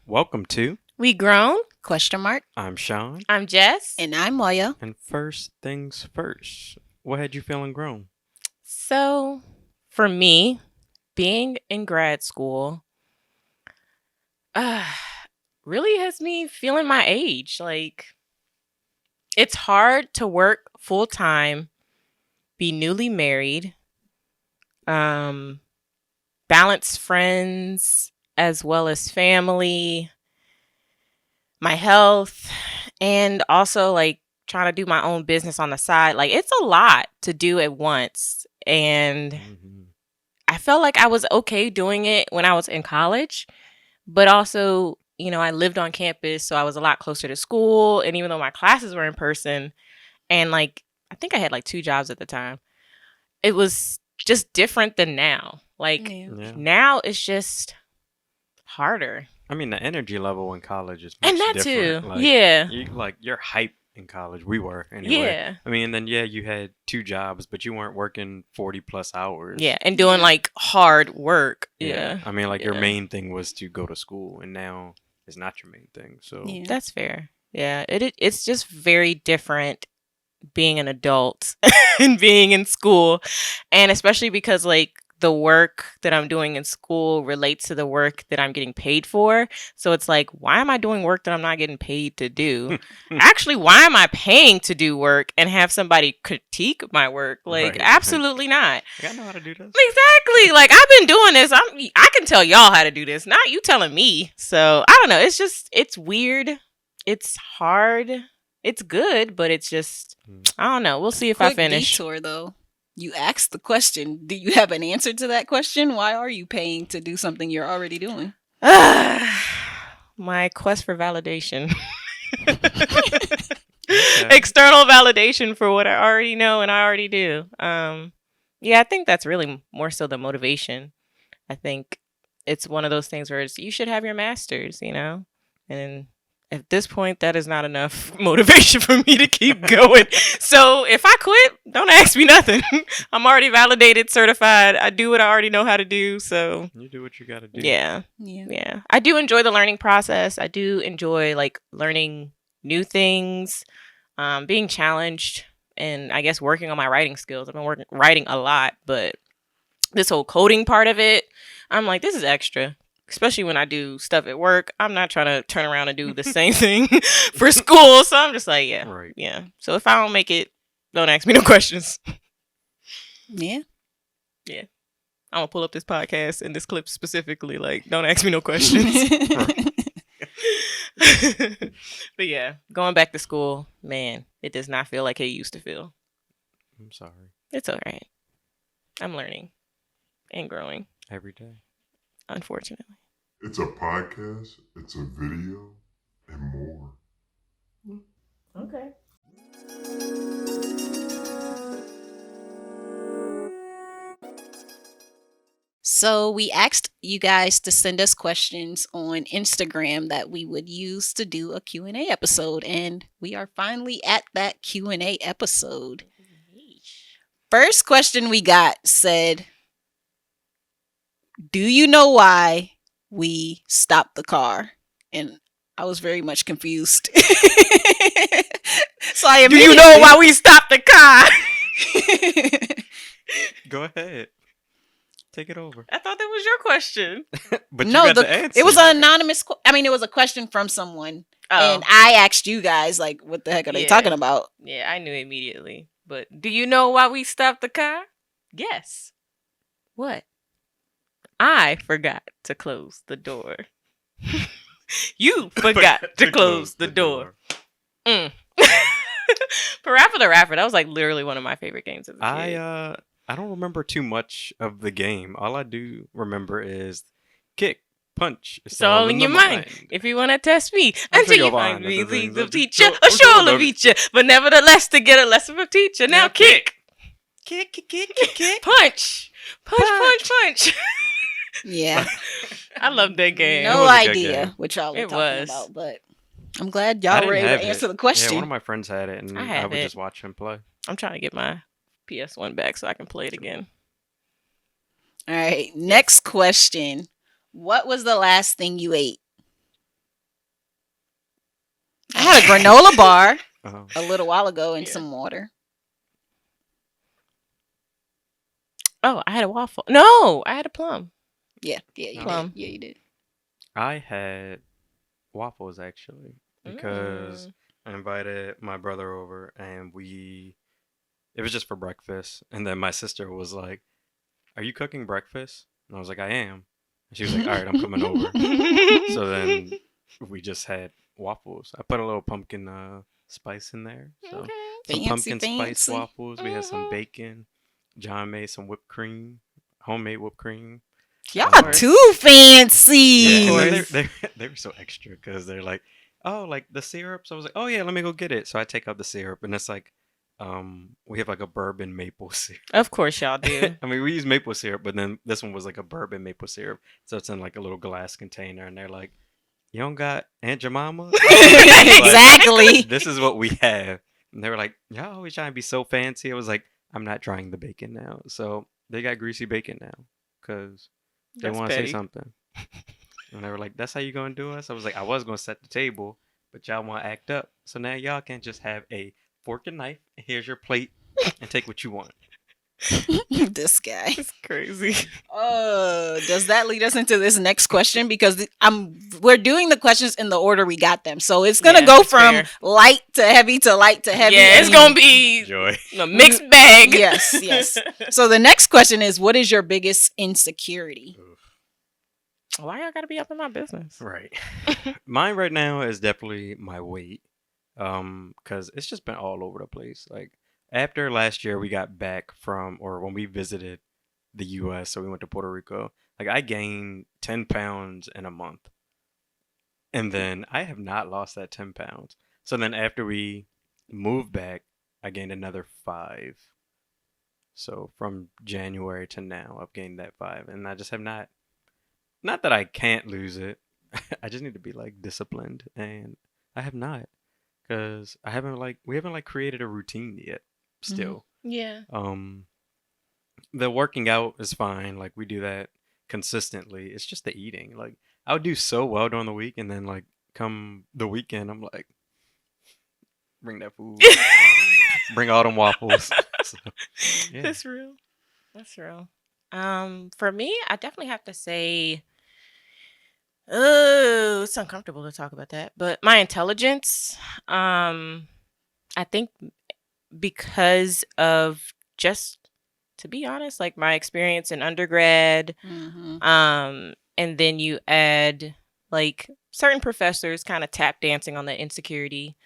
Welcome to We grown. Question mark. I'm Shaun. I'm Jess. And I'm Moyo. And first things first, what had you feeling grown? So, for me, being in grad school, uh, really has me feeling my age. Like, it's hard to work full time, be newly married, um, balance friends as well as family, my health, and also like trying to do my own business on the side. Like, it's a lot to do at once. And I felt like I was okay doing it when I was in college, but also, I lived on campus, so I was a lot closer to school. And even though my classes were in person, and like, I think I had like two jobs at the time, it was just different than now. Like, now it's just harder. I mean, the energy level in college is much And that different. too. Like, Yeah. You're hype in college. We were anyway. Yeah. I mean, and then you had two jobs, but you weren't working 40 plus hours. Yeah. And doing like hard work. Yeah. I mean, like your main thing was to go to school, and now it's not your main thing. So That's fair. Yeah. It's just very different being an adult and being in school. And especially because like the work that I'm doing in school relates to the work that I'm getting paid for. So it's like, why am I doing work that I'm not getting paid to do? Actually, why am I paying to do work and have somebody critique my work? Like, absolutely not. Like, I know how to do this. Exactly. Like, I've been doing this. I can tell y'all how to do this, not you telling me. So I don't know. It's weird. It's hard. It's good, but it's just, I don't know. We'll see if I finish. Detour, though. You asked the question. Do you have an answer to that question? Why are you paying to do something you're already doing? My quest for validation. External validation for what I already know and I already do. Yeah, I think that's really more so the motivation. I think it's one of those things where you should have your master's, and at this point, that is not enough motivation for me to keep going. So if I quit, don't ask me nothing. I'm already validated, certified. I do what I already know how to do. So you do what you got to do. Yeah. I do enjoy the learning process. I do enjoy like learning new things, being challenged, and I guess working on my writing skills. I've been writing a lot, but this whole coding part of it, I'm like, this is extra. Especially when I do stuff at work, I'm not trying to turn around and do the same thing for school. So I'm just like, yeah. So if I don't make it, don't ask me no questions. Yeah. I'm gonna pull up this podcast and this clip specifically. Like, don't ask me no questions. But yeah, going back to school, man, it does not feel like it used to feel. I'm sorry. It's all right. I'm learning and growing every day. Unfortunately. It's a podcast, it's a video, and more. Okay. So we asked you guys to send us questions on Instagram that we would use to do a Q&A episode, and we are finally at that Q&A episode. First question we got said, do you know why we stopped the car? And I was very much confused. So do you know why we stopped the car? Go ahead. Take it over. I thought that was your question. But no, you got the answer. It was an anonymous. It was a question from someone. Oh. And I asked you guys, like, what the heck are they talking about? Yeah, I knew immediately. But do you know why we stopped the car? Yes. What? I forgot to close the door. You forgot to close the door. Parappa the Rapper, that was like literally one of my favorite games as a kid. I don't remember too much of the game. All I do remember is kick, punch. It's all in your mind. If you want to test me, until you find me the teacher, a surely beat you. But nevertheless, to get a lesson from teacher, now kick. Kick. Punch. Punch. Yeah. I love that game. No idea what y'all were talking about, but I'm glad y'all were able to answer the question. Yeah, one of my friends had it, and I would just watch him play. I'm trying to get my PS1 back so I can play it again. All right. Next question. What was the last thing you ate? I had a granola bar Uh, a little while ago and Yeah. some water. Oh, I had a waffle. No, I had a plum. Yeah, you Plum. did. Yeah, you did. I had waffles actually because Mm. I invited my brother over and it was just for breakfast. And then my sister was like, "Are you cooking breakfast?" And I was like, "I am." And she was like, "All right, I'm coming over." So then we just had waffles. I put a little pumpkin spice in there. So Okay. some Fancy, pumpkin spice fancy. waffles. We had some Mhm. bacon. John made some whipped cream, homemade whipped cream. Y'all course. too fancy. Yeah, and then course. they were so extra because they're like, "Oh, like the syrup." So I was like, "Oh yeah, let me go get it." So I take out the syrup, and it's like, we have like a bourbon maple syrup. Of course, y'all do. I mean, we use maple syrup, but then this one was like a bourbon maple syrup, so it's in like a little glass container, and they're like, "You don't got Aunt Jemima?" Exactly. This is what we have, and they were like, "Y'all always trying to be so fancy." I was like, "I'm not trying the bacon now." So they got greasy bacon now because they That's want to say petty. something. And they were like, "That's how you gonna do us?" I was like, "I was gonna set the table, but y'all want to act up. So now y'all can just have a fork and knife. Here's your plate, and take what you want." This guy. It's crazy. Does that lead us into this next question? Because we're doing the questions in the order we got them, so it's gonna Yeah, go it's from fair. light to heavy to light to heavy. Yeah, it's and- gonna be Joy. a mixed bag. Yes, yes. So the next question is, what is your biggest insecurity? Why y'all gotta be up in my business? Right. Mine right now is definitely my weight. Cause it's just been all over the place. Like after last year we got back from or when we visited the US, so we went to Puerto Rico, like I gained 10 pounds in a month. And then I have not lost that 10 pounds. So then after we moved back, I gained another 5. So from January to now, I've gained that 5. And I just have not that I can't lose it. I just need to be like disciplined. And I have not. Because we haven't like created a routine yet still. Yeah. The working out is fine. Like we do that consistently. It's just the eating. Like I would do so well during the week, and then like come the weekend, I'm like, bring that food, bring all them waffles. So, yeah. That's real. That's real. For me, I definitely have to say, oh, it's uncomfortable to talk about that, but my intelligence. I think because of just to be honest, like my experience in undergrad, Mhm. and then you add like certain professors kind of tap dancing on the insecurity.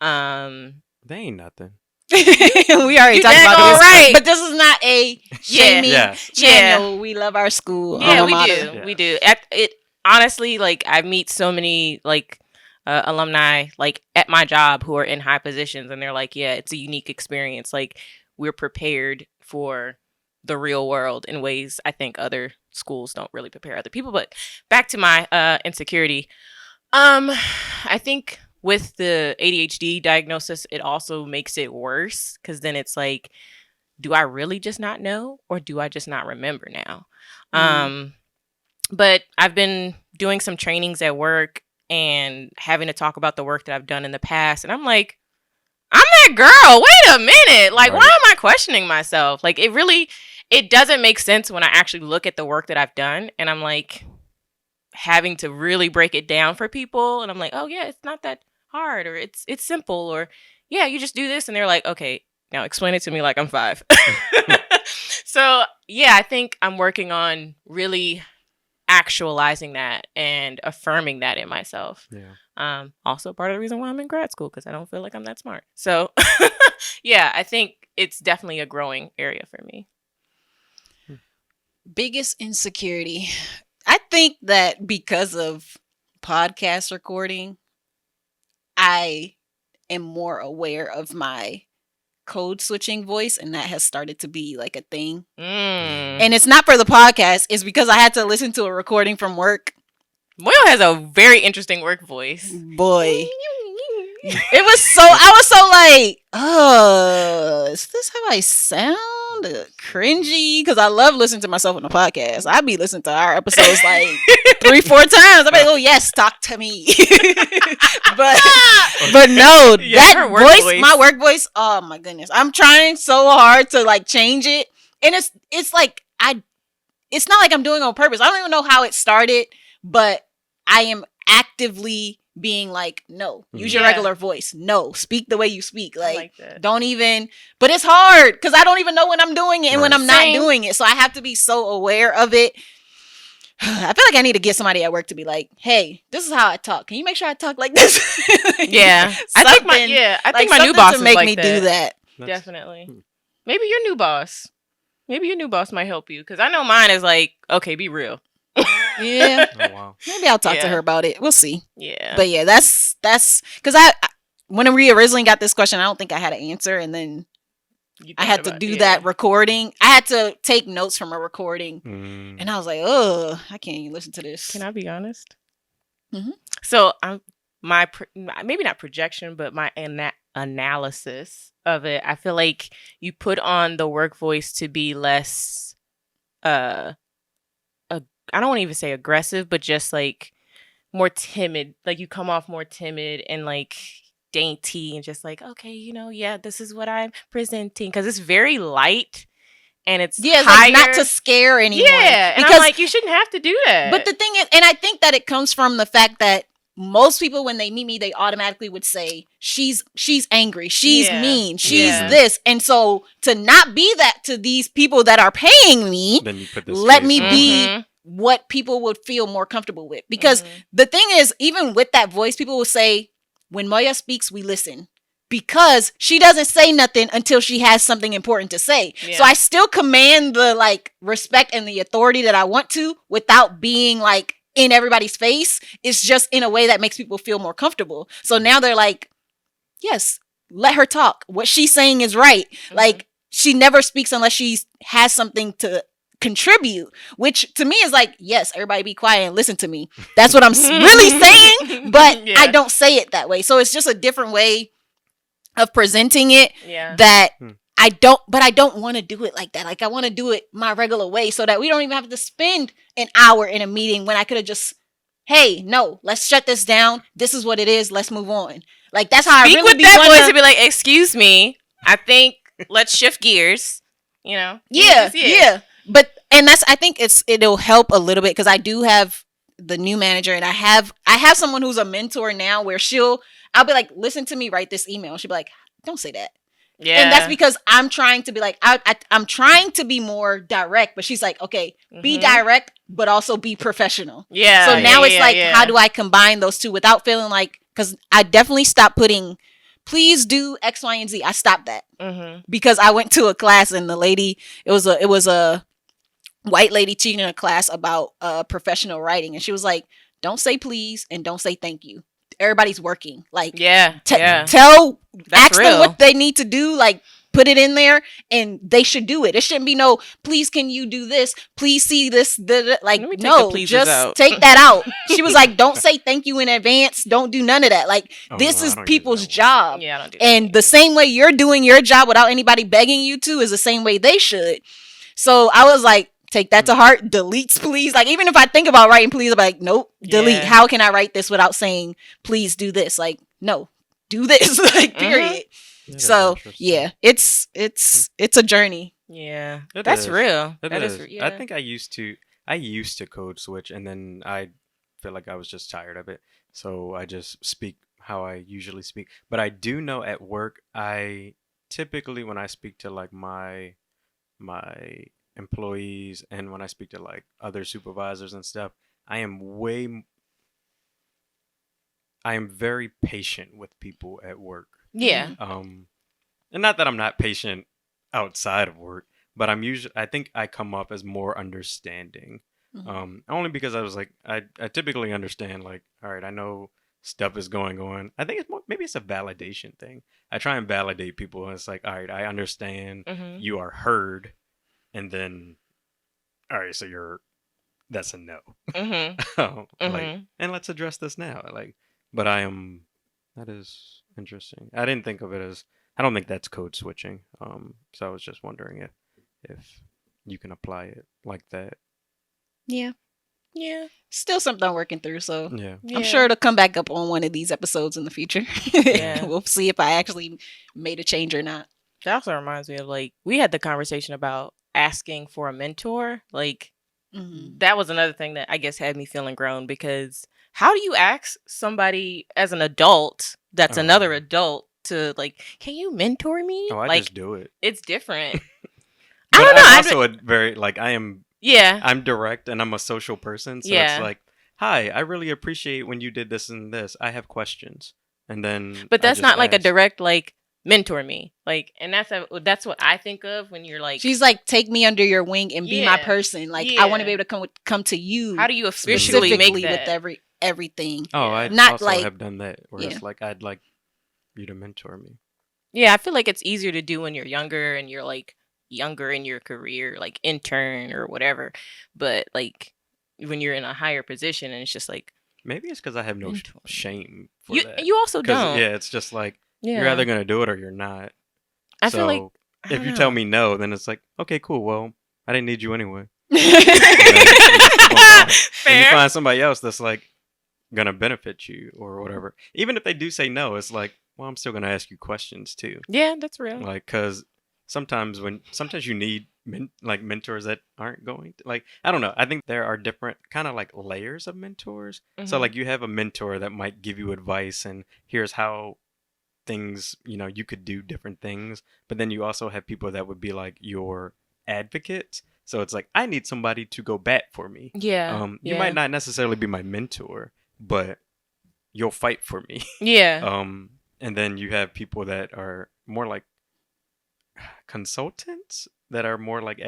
They ain't nothing. We already You talked dang about all this, right. but this is not a shaming Yeah. channel. We love our school. Yeah, alma we mater. do. Yeah. We do. It honestly, like I meet so many like alumni like at my job who are in high positions, and they're like, "Yeah, it's a unique experience. Like we're prepared for the real world in ways I think other schools don't really prepare other people." But back to my insecurity. I think with the ADHD diagnosis, it also makes it worse because then it's like, do I really just not know, or do I just not remember now? But I've been doing some trainings at work and having to talk about the work that I've done in the past, and I'm like, I'm that girl. Wait a minute. Like, why Right. am I questioning myself? Like, it doesn't make sense when I actually look at the work that I've done, and I'm like having to really break it down for people, and I'm like, oh yeah, it's not that hard, or it's simple, or yeah, you just do this, and they're like, okay, now explain it to me like I'm 5. So yeah, I think I'm working on really actualizing that and affirming that in myself. Yeah. Also part of the reason why I'm in grad school, because I don't feel like I'm that smart. So yeah, I think it's definitely a growing area for me. Biggest insecurity. I think that because of podcast recording, I am more aware of my code switching voice, and that has started to be like a thing. And it's not for the podcast, it's because I had to listen to a recording from work. Moyo has a very interesting work voice. Boy. It was so, I was so like, oh, is this how I sound? Cringy? Because I love listening to myself on the podcast. I be listening to our episodes like 3-4 times. I'm like, oh yes, talk to me. but but no, Yeah, that her work voice, my work voice, oh my goodness. I'm trying so hard to like change it. And it's like it's not like I'm doing it on purpose. I don't even know how it started, but I am actively being like, no, use your regular voice. No, speak the way you speak. Like that. don't even, but it's hard because I don't even know when I'm doing it and when I'm not Same. doing it. So I have to be so aware of it. I feel like I need to get somebody at work to be like, hey, this is how I talk. Can you make sure I talk like this? Yeah. I think my new boss to is make like me that. do that. Definitely. Maybe your new boss. Maybe your new boss might help you because I know mine is like, okay, be real. Yeah. Oh wow. Maybe I'll talk to her about it. We'll see. Yeah. But yeah, that's because I when we originally got this question, I don't think I had an answer, and then I had to do that recording. I had to take notes from a recording, and I was like, oh, I can't even listen to this. Can I be honest? Mm-hmm. So maybe not projection, but my analysis of it, I feel like you put on the work voice to be less I don't want to even say aggressive, but just like more timid. Like you come off more timid and like dainty and just like, okay, yeah, this is what I'm presenting, because it's very light and it's like not to scare anyone. Yeah, and I'm like, you shouldn't have to do that. But the thing is, and I think that it comes from the fact that most people, when they meet me, they automatically would say, she's angry, she's mean, she's this. And so to not be that to these people that are paying me, then you put this let me be what people would feel more comfortable with. Because the thing is, even with that voice, people will say, when Moya speaks, we listen. Because she doesn't say nothing until she has something important to say. Yeah. So I still command the like respect and the authority that I want to without being like in everybody's face. It's just in a way that makes people feel more comfortable. So now they're like, yes, let her talk. What she's saying is right. Like she never speaks unless she has something to contribute, which to me is like, yes, everybody be quiet and listen to me. That's what I'm really saying, but I don't say it that way. So it's just a different way of presenting it that I don't want to do it like that. Like I want to do it my regular way so that we don't even have to spend an hour in a meeting when I could have just, hey, no, let's shut this down. This is what it is. Let's move on. Like that's how I really be that voice to be like, excuse me, I think let's shift gears. Yeah. But I think it'll help a little bit because I do have the new manager and I have someone who's a mentor now where I'll be like, listen to me write this email. She'll be like, don't say that. Yeah. And that's because I'm trying to be like, I'm trying to be more direct, but she's like, okay, be direct, but also be professional. Yeah. So now it's like, how do I combine those two without feeling like, because I definitely stopped putting, please do X, Y, and Z. I stopped that because I went to a class and the lady, it was a white lady teaching a class about professional writing. And she was like, don't say please and don't say thank you. Everybody's working. Like, ask them what they need to do. Like, put it in there and they should do it. It shouldn't be no, please, can you do this? Please see this. Like, no, just take that out. She was like, don't say thank you in advance. Don't do none of that. Like, this is people's job. Yeah, I don't do that. And the same way you're doing your job without anybody begging you to is the same way they should. So I was like, take that to heart. Deletes, please. Like, even if I think about writing please, I'm like, nope, delete. Yeah. How can I write this without saying, please do this? Like, no, do this. Like, period. So, yeah, it's a journey. Yeah. That's real. That is. I think I used to code switch, and then I feel like I was just tired of it. So I just speak how I usually speak. But I do know at work, I typically, when I speak to like my employees and when I speak to like other supervisors and stuff, I am very patient with people at work. Yeah. And not that I'm not patient outside of work, but I think I come off as more understanding. Only because I was like, I typically understand like, all right, I know stuff is going on. I think maybe it's a validation thing. I try and validate people and it's like, all right, I understand, you are heard. And then, all right, so that's a no. Like, and let's address this now. Like, but that is Interesting. I didn't think of it as. I don't think that's code switching. So I was just wondering if you can apply it like that. Yeah. Yeah. Still something I'm working through, so Yeah. I'm sure it'll come back up on one of these episodes in the future. Yeah. We'll see if I actually made a change or not. That also reminds me of like we had the conversation about asking for a mentor. Like that was another thing that I guess had me feeling grown because how do you ask somebody as an adult that's another adult to like, can you mentor me? Oh, I like, just do it. It's different. But I don't know. I'm also a very like I am. Yeah. I'm direct and I'm a social person, so Yeah. it's like, hi, I really appreciate when you did this and this. I have questions, and then. But I that's just not like a ask. direct like mentor me. Like, and that's what I think of when you're like, She's like, take me under your wing and be my Yeah. person. Like, Yeah. I want to be able to come to you. how do you officially make specifically that? with everything? Oh, Yeah. I Not also like- have done that, where yeah. it's like I'd like you to mentor me. Yeah, I feel like it's easier to do when you're younger and you're like younger in your career, like intern or whatever. But like when you're in a higher position and it's just like Maybe it's because I have no Mentor. shame for you that. you also 'Cause, don't. yeah, it's just like Yeah. you're either gonna do it or you're not. I so feel like I if don't you know. tell me no, then it's like, okay, cool. Well, I didn't need you anyway. And you Fair. find somebody else that's like gonna benefit you or whatever. Even if they do say no, it's like, well, I'm still gonna ask you questions too. Yeah, that's real. Like, cause sometimes you need mentors that aren't going to, like, I don't know. I think there are different kind of like layers of mentors. So Mhm. like you have a mentor that might give you advice and here's how things, you could do different things. But then you also have people that would be like your advocates. So it's like I need somebody to go bat for me. Yeah. You might not necessarily be my mentor, but you'll fight for me. Yeah. And then you have people that are more like consultants that are more like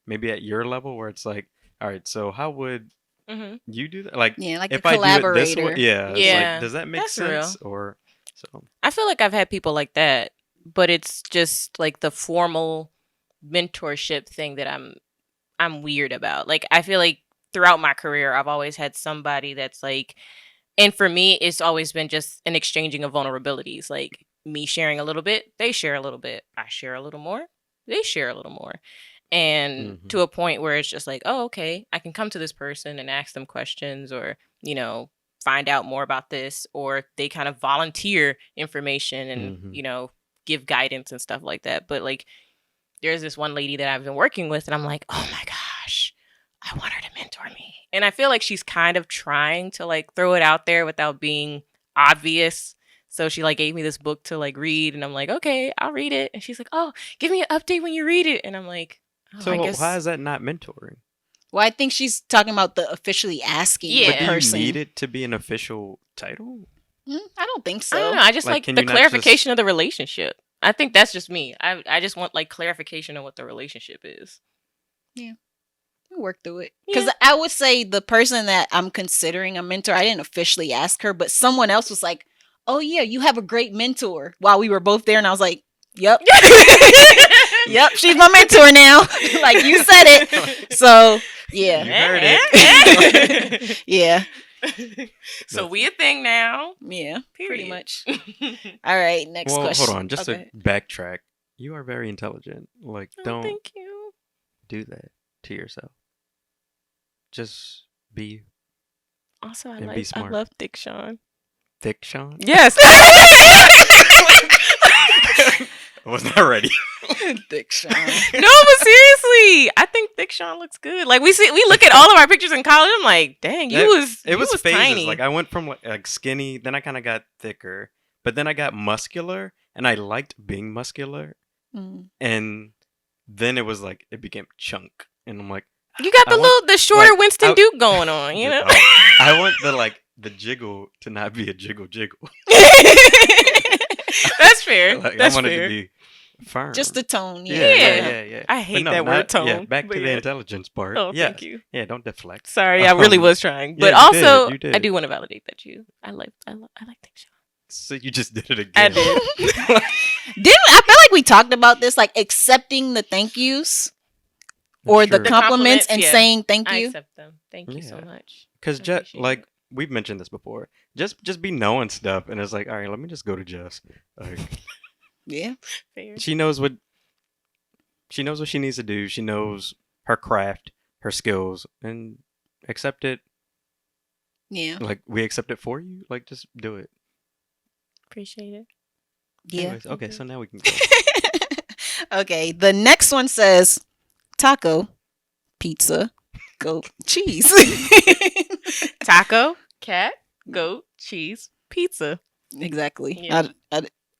maybe at your level where it's like, all right, so how would Mhm. you do that? Like, Yeah, like if a I do it this collaborator. way, yeah, it's Yeah, like, does that make that's sense? Or so. I feel like I've had people like that, but it's just like the formal mentorship thing that I'm weird about. Like I feel like throughout my career I've always had somebody that's like, and for me it's always been just an exchanging of vulnerabilities. Like me sharing a little bit, they share a little bit, I share a little more, they share a little more. And Mhm. to a point where it's just like, oh, okay, I can come to this person and ask them questions or, find out more about this, or they kind of volunteer information and, Mhm. give guidance and stuff like that. But like, there's this one lady that I've been working with and I'm like, oh my gosh, I want her to mentor me. And I feel like she's kind of trying to like throw it out there without being obvious. So she like gave me this book to like read and I'm like, okay, I'll read it. And she's like, oh, give me an update when you read it. And I'm like, oh, So I guess. why is that not mentoring? Well, I think she's talking about the officially asking Yeah. But do the person. you need it to be an official title? I don't think I so. don't know. I just Like, like can the you not clarification of the relationship. I think that's just me. I just want like clarification on what the relationship is. We'll work through it. Because Yeah. I would say the person that I'm considering a mentor, I didn't officially ask her, but someone else was like, oh yeah, you have a great mentor, while we were both there. And I was like, yep. Yep, she's my mentor now. Like you said it. So yeah. You heard it. Yeah. So we a thing now. Yeah. Pretty Period. much. All right, next Well, question. hold on, just Okay. to backtrack. You are very intelligent. Like, Oh, don't thank you. do that to yourself. Just be Also, And be I smart. love Thick Shaun. thick, Shaun. Yes. I was not ready. Thick Shaun. No, but seriously, I think Thick Shaun looks good. Like we look at all of our pictures in college. I'm like, dang, It you was was phases. tiny. Like I went from like skinny, then I kind of got thicker, but then I got muscular, and I liked being muscular. Mm. And then it was like it became chunk, and I'm like, You got I want- the shorter like, Winston I- Duke going on, you know. I want the jiggle to not be a jiggle. That's fair. Like, That's I want fair. it to be firm. Just the tone. yeah. I hate But no, that word not- tone. Yeah, back but to the yeah. intelligence part. Oh, yeah, thank you. yeah. Don't deflect. Sorry, I really was trying, but yeah, you also did, you I did. do want to validate that I like Thick Shaun. So you just did it again. I did. I feel like we talked about this, like accepting the thank yous or the True. The compliments compliments, and yeah. saying thank I you. accept them. Thank you so Yeah. much. Because I appreciate like it. we've mentioned this before. Just be knowing stuff, and it's like, all right, let me just go to Jess. Like, Yeah. Fair. she knows what she needs to do. She knows her craft, her skills, and accept it. Yeah. Like we accept it for you. Like just do it. Appreciate it. Yeah. Anyways, okay, so now we can go. Okay. The next one says taco, pizza, goat, cheese. Taco, cat, goat, cheese, pizza. Exactly. Yeah.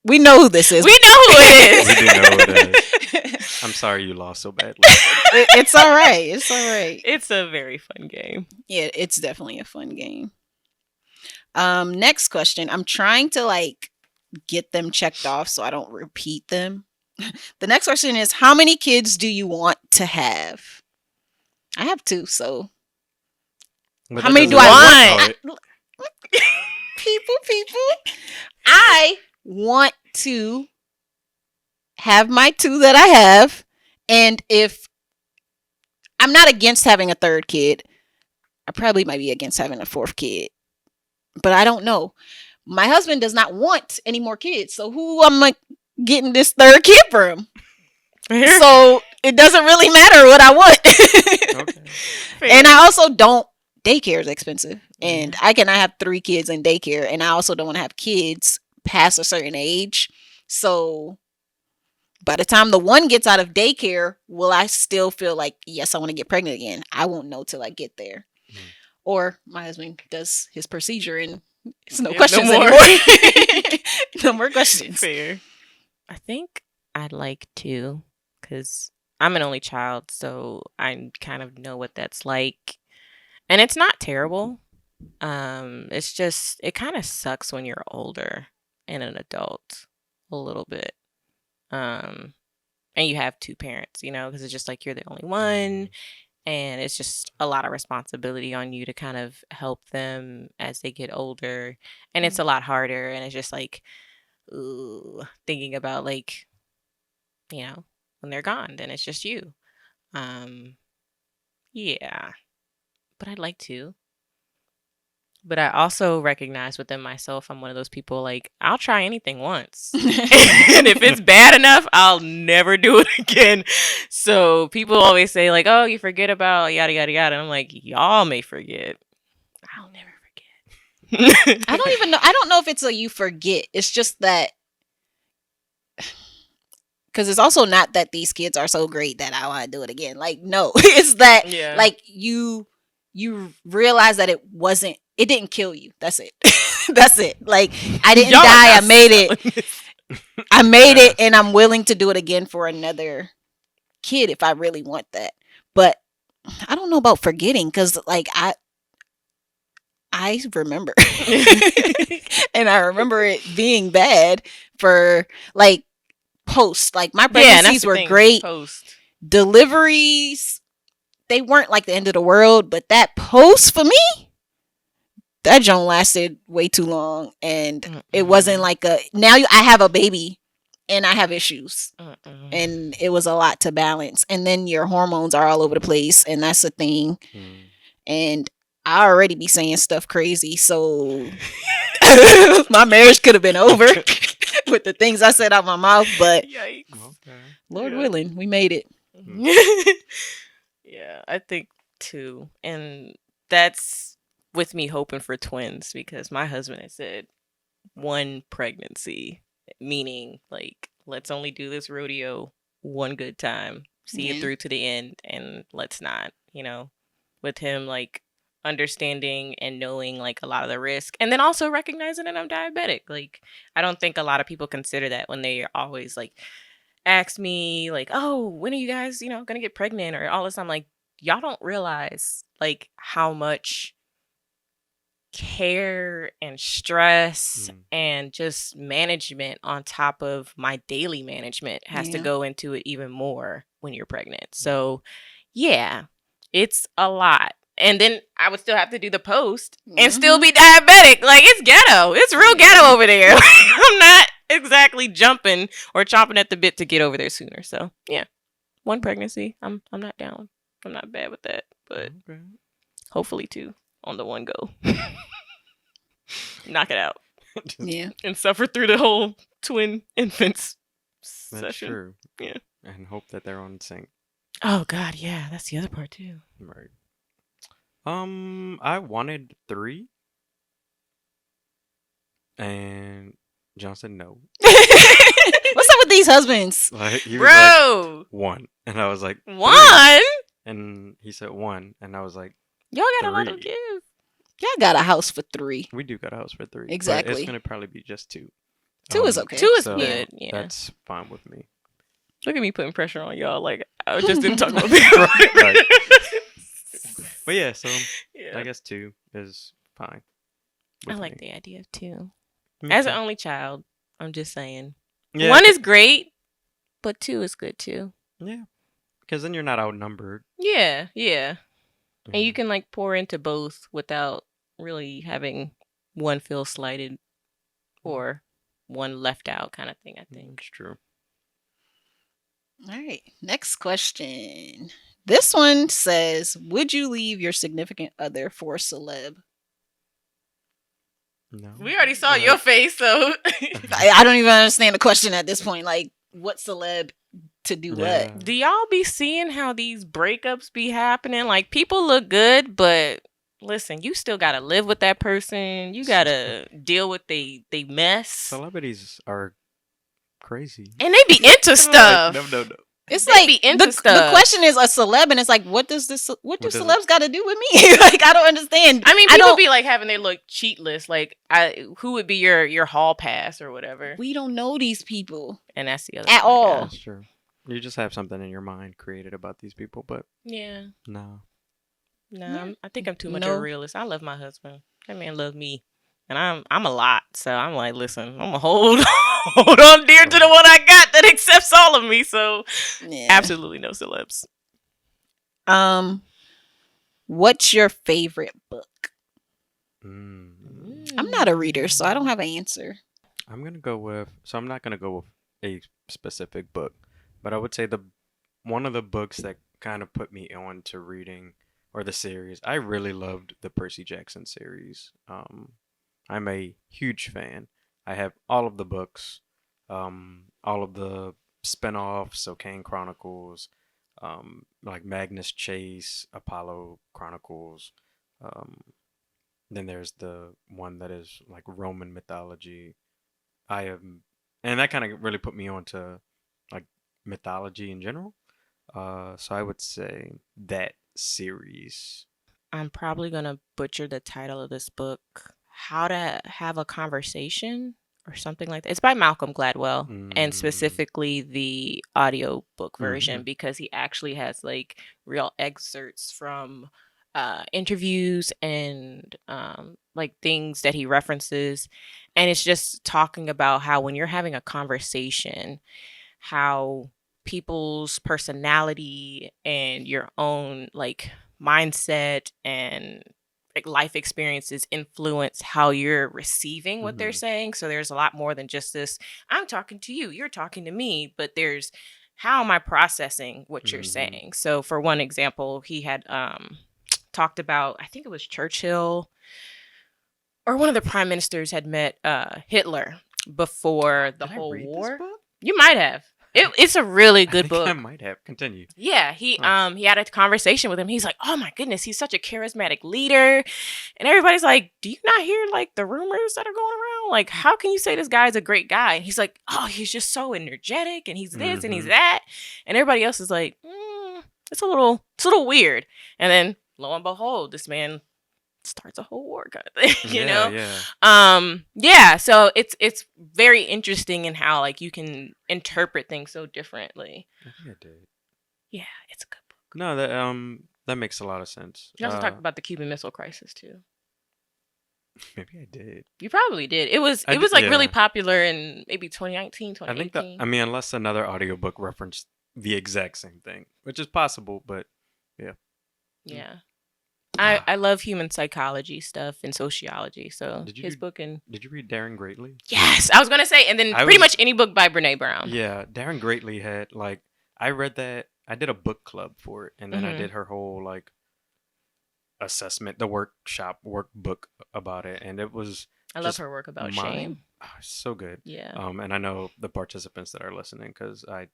We know who this is. We know who it We is. do know it. I'm sorry you lost so badly. It's all right. It's all right. It's a very fun game. Yeah, it's definitely a fun game. Next question. I'm trying to like get them checked off so I don't repeat them. The next question is, how many kids do you want to have? I have 2, so But how that many do doesn't- I Oh, want? People. I want to have my 2 that I have, and if I'm not against having a 3rd kid, I probably might be against having a 4th kid, but I don't know. My husband does not want any more kids, so who am I getting this 3rd kid from? So it doesn't really matter what I want. Okay. And I also don't. Daycare is expensive, and I cannot have 3 kids in daycare, and I also don't want to have kids past a certain age. So by the time the one gets out of daycare, will I still feel like, yes, I want to get pregnant again? I won't know till I get there. Or my husband does his procedure and it's no Yeah, questions no more. anymore. No more questions. Fair. I think I'd like to, because I'm an only child, so I kind of know what that's like. And it's not terrible. It's just, it kind of sucks when you're older and an adult a little bit. And you have 2 parents, because it's just like you're the only one. And it's just a lot of responsibility on you to kind of help them as they get older. And it's a lot harder. And it's just like, ooh, thinking about like, when they're gone, then it's just you. Yeah. But I'd like to. But I also recognize within myself, I'm one of those people like, I'll try anything once. And if it's bad enough, I'll never do it again. So people always say like, oh, you forget about yada, yada, yada. And I'm like, y'all may forget. I'll never forget. I don't even know. I don't know if it's a you forget. It's just that, because it's also not that these kids are so great that I want to do it again. Like, no, it's that like you realize that it didn't kill you. That's it. That's it. Like, I didn't Y'all die. are I made it. selling this. I made it, and I'm willing to do it again for another kid if I really want that. But I don't know about forgetting, because like I remember, and I remember it being bad for like post. Like, my pregnancies were great. Post. Deliveries, they weren't like the end of the world, but that post for me, that joint lasted way too long, and it wasn't like I have a baby and I have issues, and it was a lot to balance, and then your hormones are all over the place, and that's a thing. And I already be saying stuff crazy, so my marriage could have been over with the things I said out my mouth, but Yikes. Lord willing, we made it. Yeah, I think too. And that's with me hoping for twins, because my husband has said 1 pregnancy, meaning like, let's only do this rodeo 1 good time, see it through to the end, and let's not, with him like understanding and knowing like a lot of the risk, and then also recognizing that I'm diabetic. Like, I don't think a lot of people consider that when they always like ask me like, oh, when are you guys, gonna get pregnant or all this. I'm like, y'all don't realize like how much care and stress and just management on top of my daily management has to go into it even more when you're pregnant. So yeah, it's a lot. And then I would still have to do the post and still be diabetic. Like, it's ghetto. It's real ghetto over there. I'm not exactly jumping or chomping at the bit to get over there sooner. So yeah, 1 pregnancy. I'm not down. I'm not bad with that, but hopefully 2 on the 1 go. knock it out, Just- Yeah. and suffer through the whole twin infants That's session. true. Yeah. And hope that they're on sync. Oh God, yeah, that's the other part too. Right. I wanted 3, and John said no. What's up with these husbands? Like he was like Bro, 1, and I was like 3. one. And he said 1, and I was like, Y'all got a lot to 3. give. Y'all got a house for 3. we do got a house for 3. But Exactly. it's gonna probably be just 2. 2 is okay. 2 is so good. Yeah. That's fine with me. Look at me putting pressure on y'all. Like I just didn't talk about this. Right. But yeah, so Yeah. I guess 2 is fine. I with like me. the idea of 2. Me As too. an only child, I'm just saying. Yeah, 1 is great, but 2 is good too. yeah, because then you're not outnumbered. Yeah, yeah. And you Mhm. can like pour into both without really having one feel slighted or one left out kind of thing, I think. It's true. All right. Next question. This one says, would you leave your significant other for a celeb? No, We already saw your face, so I don't even understand the question at this point. Like, what celeb to do Yeah. what? do y'all be seeing how these breakups be happening? Like people look good, but listen, you still gotta live with that person. You gotta deal with they mess. Celebrities are crazy. And they be into Like, stuff. no. It's They like be into the stuff. question is a celeb, and it's like, what do does it- celebs got to do with me? Like, I don't understand. I mean, I people don't. be like having their look cheat list. Like, who would be your hall pass or whatever? We don't know these people. And that's the other At part, all. That's true. You just have something in your mind created about these people, but Yeah. no. No, Yeah. I think I'm too much No. of a realist. I love my husband. That man loves me, and I'm a lot. So I'm like, listen, I'm gonna hold on dear to the one I got that accepts all of me. So Yeah. absolutely no celebs. What's your favorite book? Mm. I'm not a reader, so I don't have an answer. I'm gonna go with. So I'm not gonna go with a specific book, but I would say one of the books that kind of put me on to reading or the series. I really loved the Percy Jackson series. I'm a huge fan. I have all of the books, all of the spin-offs, so Kane Chronicles, like Magnus Chase, Apollo Chronicles. Um, then there's the one that is like Roman mythology. And that kind of really put me on to like mythology in general. So I would say that series. I'm probably gonna butcher the title of this book. How to Have a Conversation or something like that. It's by Malcolm Gladwell, and Mm. specifically the audiobook version Mhm. because he actually has like real excerpts from interviews and like things that he references, and it's just talking about how when you're having a conversation, how people's personality and your own like mindset and like life experiences influence how you're receiving what they're Mhm. saying. So there's a lot more than just this, I'm talking to you, you're talking to me, but there's how am I processing what you're Mhm. saying? So for one example, he had talked about, I think it was Churchill or one of the prime ministers had met Hitler before the Did I whole read this war. book? You might have. It's a really I good think book. I might have. Continue. Yeah, he Huh. he had a conversation with him. He's like, "Oh my goodness, he's such a charismatic leader." And everybody's like, "Do you not hear like the rumors that are going around? Like, how can you say this guy's a great guy?" And he's like, "Oh, he's just so energetic and he's this and he's Mhm. that." And everybody else is like, it's a little weird." And then lo and behold, this man starts a whole war kind of thing, you know? Yeah. So it's very interesting in how like you can interpret things so differently. I think I did. Yeah, it's a good book. No, that makes a lot of sense. You also talked about the Cuban Missile Crisis too. Maybe I did. You probably did. It was I like did, really yeah. popular in maybe 2019, I think 2018. that. I mean, unless another audiobook referenced the exact same thing, which is possible, but Yeah. I love human psychology stuff and sociology. So Did you his do- book and did you read Daring Greatly? yes, I was gonna say, and then I pretty was- much any book by Brene Brown. Yeah, Daring Greatly had like I read that. I did a book club for it, and then I Mhm. did her whole like assessment, the workbook about it, and it was I love just her work about mine. shame. Oh, so good. Yeah. And I know the participants that are listening because I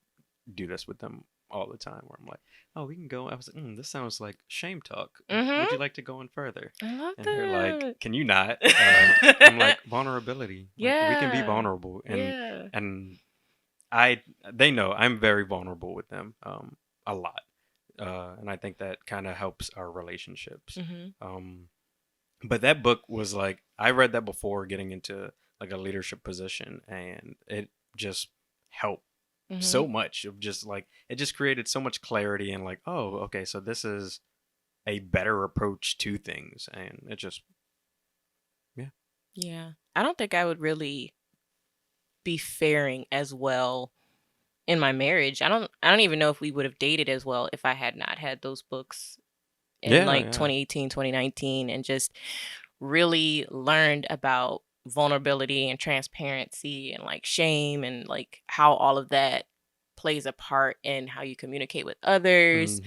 do this with them all the time where I'm like, oh, we can go. I was like, this sounds like shame talk. Would you like to go in further? I love And that. they're like, can you not? I'm like, vulnerability. Like, we can be Yeah. vulnerable. Yeah. And they know I'm very vulnerable with them a lot. And I think that kind of helps our relationships. But that book was like, I read that before getting into like a leadership position, and it just helped so much. Of just like, it just created so much clarity and like, oh, okay, so this is a better approach to things, and it just, yeah. Yeah. I don't think I would really be faring as well in my marriage. I don't even know if we would have dated as well if I had not had those books in Yeah, like yeah. 2018, 2019 and just really learned about vulnerability and transparency and like shame and like how all of that plays a part in how you communicate with others.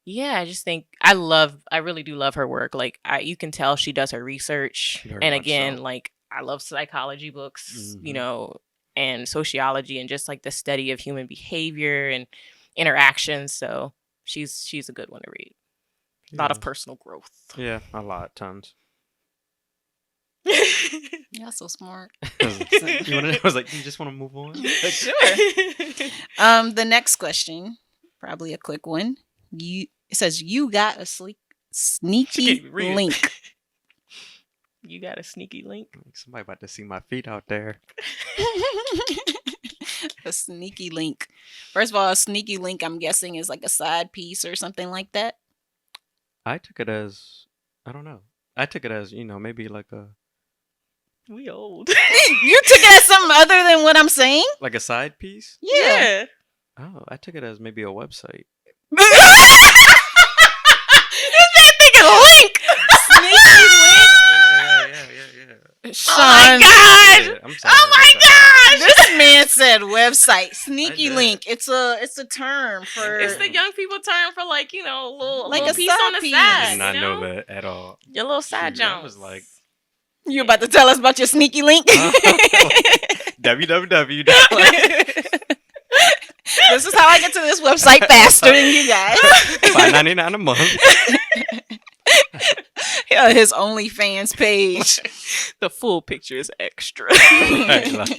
Yeah, I just think I really do love her work. Like you can tell she does her research. Very And much again, so. like I love psychology books, and sociology and just like the study of human behavior and interactions. So she's a good one to read. A lot of personal growth. Yeah, a lot, tons. You're so smart. I was like, you just want to move on? Sure. The next question, probably a quick one. It says you got a sneaky link. You got a sneaky link? Somebody about to see my feet out there. A sneaky link. First of all, a sneaky link, I'm guessing, is like a side piece or something like that. I took it as, I don't know. I took it as, maybe like a... We old. You took it as something other than what I'm saying? Like a side piece? Yeah. Oh, I took it as maybe a website. This man thinking link. Sneaky link. Yeah. Shaun. Oh my god! Yeah, I'm sorry. Oh my gosh! This man said website. Sneaky did. link. It's a term for. It's the young people term for like, little Like little a piece side on the piece. side. I did not know that at all. Your little side Shoot, I jump. was like, You about to tell us about your sneaky link? www. This is how I get to this website faster than you guys. $5.99 a month. Yeah, his OnlyFans page. The full picture is extra. Right, like,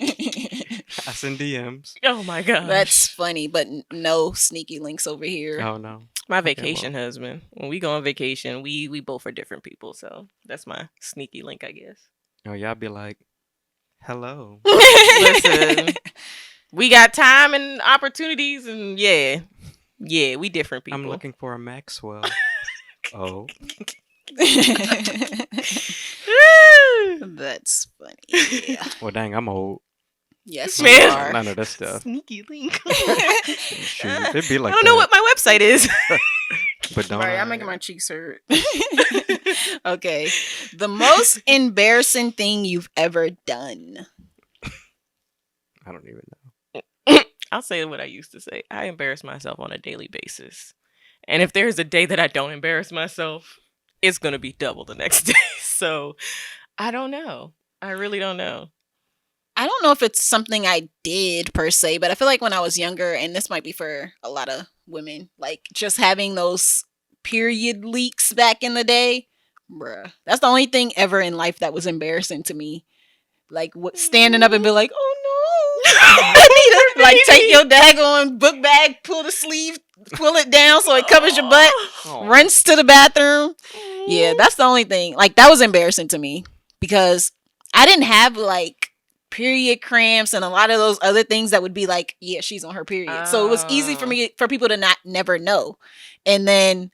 I send DMs. Oh my god. That's funny, but no sneaky links over here. Oh no. my vacation husband. When we go on vacation, we both are different people, so that's my sneaky link, I guess. Oh, y'all be like, hello. Listen, we got time and opportunities, and yeah, we different people. I'm looking for a Maxwell. Oh. That's funny. Yeah. Well, dang, I'm old. Yes, Man. you are. None of this stuff. Sneaky link. Shoot, it'd be like I don't know what my website is. But don't Right, I'm making my cheeks hurt. Okay. The most embarrassing thing you've ever done. I don't even know. I'll say what I used to say. I embarrass myself on a daily basis. And if there's a day that I don't embarrass myself, it's going to be double the next day. So I don't know. I really don't know. I don't know if it's something I did per se, but I feel like when I was younger, and this might be for a lot of women, like just having those period leaks back in the day, bruh. That's the only thing ever in life that was embarrassing to me. Like standing up and be like, oh no. I need to like take your daggone book bag, pull the sleeve, pull it down so it covers your butt, runs to the bathroom. Yeah, that's the only thing. Like that was embarrassing to me because I didn't have like period cramps and a lot of those other things that would be like, yeah, she's on her period. So it was easy for people to never know. And then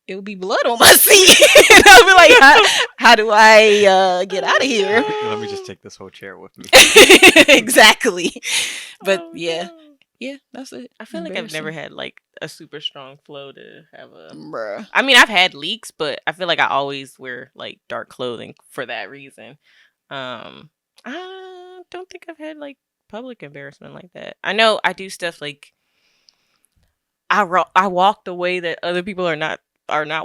it would be blood on my seat. I'll be like, how do I get out of here? Let me just take this whole chair with me. Exactly. But yeah, that's it. I feel like I've never had like a super strong flow to have a. Bruh. I mean, I've had leaks, but I feel like I always wear like dark clothing for that reason. I don't think I've had like public embarrassment like that. I know I do stuff like I walk the way that other people are not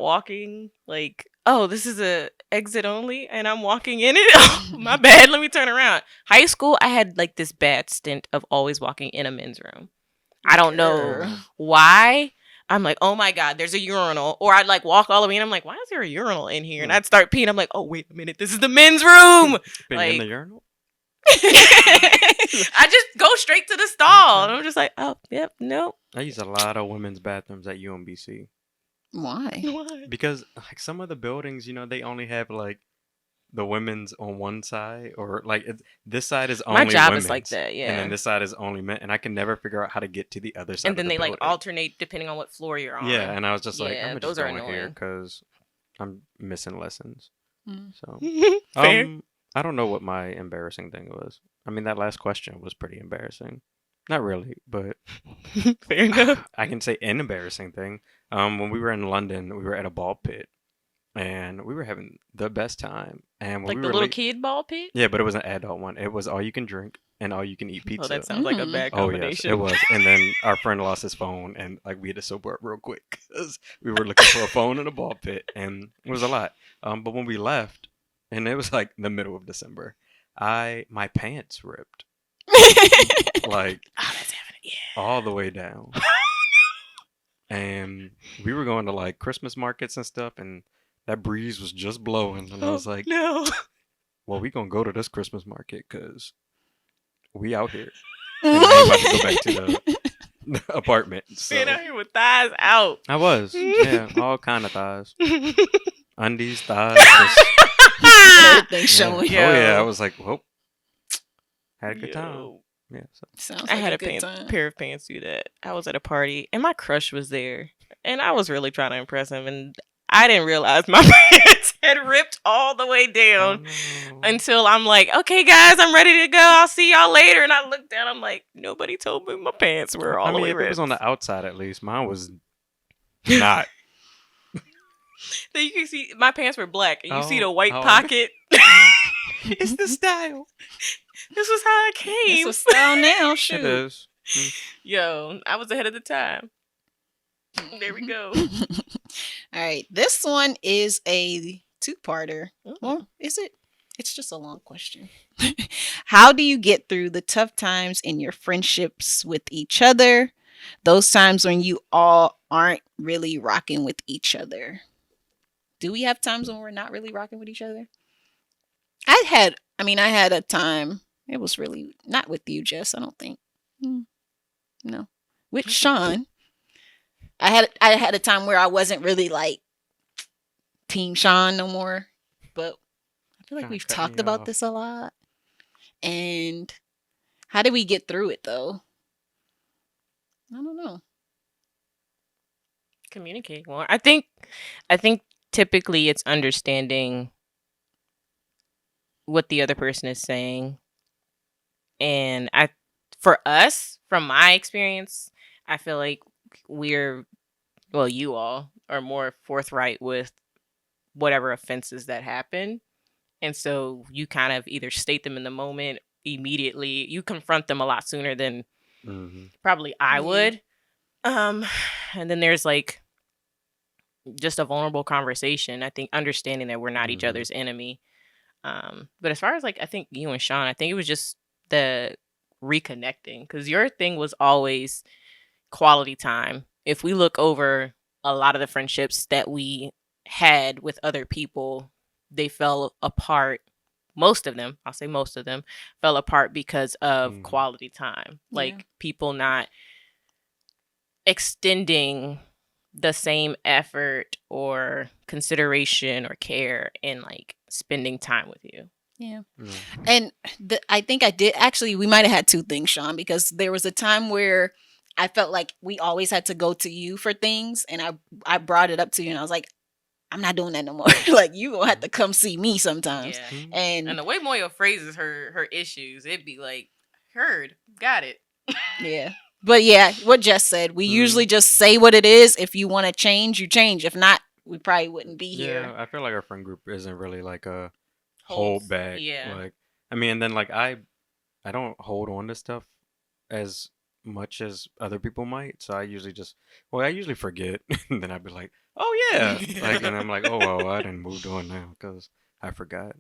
walking. Like oh, this is a exit only, and I'm walking in it. Oh, my bad. Let me turn around. High school, I had like this bad stint of always walking in a men's room. I don't know Girl. why. I'm like, oh my God, there's a urinal. Or I'd like walk all the way in. I'm like, why is there a urinal in here? And I'd start peeing. I'm like, oh, wait a minute. This is the men's room. Being in the urinal? I just go straight to the stall. And I'm just like, oh, yep, nope. I use a lot of women's bathrooms at UMBC. Why? Because like some of the buildings, they only have like the women's on one side, or like this side is only My job women's, is like that, and yeah. then this side is only men, and I can never figure out how to get to the other side. And then of the they like building. alternate depending on what floor you're on. Yeah, and I was just like, Yeah, I'm those just are going here annoying. because I'm missing lessons. So Fair. I don't know what my embarrassing thing was. I mean, that last question was pretty embarrassing. Not really, but Fair enough. I can say an embarrassing thing. When we were in London, we were at a ball pit, and we were having the best time. And when Like we the were little late, kid ball pit? yeah, but it was an adult one. It was all you can drink and all you can eat pizza. Oh, that sounds like a bad Oh yes, combination. it was. And then our friend lost his phone, and like we had to sober up real quick because we were looking for a phone in a ball pit, and it was a lot. But when we left, and it was like the middle of December, my pants ripped like Oh, that's happening. Yeah. all the way down, and we were going to like Christmas markets and stuff, and that breeze was just blowing, and I was like, no. well, we gonna go to this Christmas market because we out here. And I ain't about to go back to the apartment. So Being out here with thighs out. I was, yeah, all kind of thighs, undies, thighs. Just, Everything yeah. showing. Oh yeah, I Yo. was like, well, had a good time. Yo. Yeah. So. Sounds I like had a a good time. pair of pants do that. I was at a party and my crush was there, and I was really trying to impress him, and I didn't realize my pants had ripped all the way down until I'm like, okay, guys, I'm ready to go. I'll see y'all later. And I looked down. I'm like, nobody told me my pants were all I the mean, way if ripped. it was on the outside, at least mine was not. Then you can see my pants were black, and you see the Oh, white oh. pocket. It's the style. This was how it It's came. a style now. It Shoot. is. Yo, I was ahead of the time. There we go. All right. This one is a two-parter. Well, is it? It's just a long question. How do you get through the tough times in your friendships with each other? Those times when you all aren't really rocking with each other. Do we have times when we're not really rocking with each other? I had a time. It was really not with you, Jess. I don't think. No, with Shaun. I had a time where I wasn't really like Team Shaun no more, but I feel like Kinda we've cut talked me about off. this a lot. And how do we get through it though? I don't know. Communicate more. I think typically it's understanding what the other person is saying. And for us, from my experience, I feel like you all are more forthright with whatever offenses that happen. And so you kind of either state them in the moment immediately. You confront them a lot sooner than probably I would. And then there's like just a vulnerable conversation. I think understanding that we're not each other's enemy. But as far as like, I think you and Shaun, I think it was just the reconnecting, because your thing was always quality time. If we look over a lot of the friendships that we had with other people, they fell apart. Most of them, I'll say most of them, fell apart because of quality time. Like people not extending the same effort or consideration or care in like spending time with you. Yeah. And I think I did actually, we might have had two things, Shaun, because there was a time where I felt like we always had to go to you for things. And I brought it up to you and I was like, I'm not doing that no more. Like you gonna have to come see me sometimes. Yeah. And the way Moyo phrases her issues, it'd be like, heard, got it. yeah. But yeah, what Jess said, we usually just say what it is. If you want to change, you change. If not, we probably wouldn't be here. Yeah, I feel like our friend group isn't really like a hold back. Yeah. Like, I mean, and then like I don't hold on to stuff as much as other people might. So I usually forget, and then I'd be like, oh yeah, like, and I'm like, oh well, I didn't moved on now because I forgot.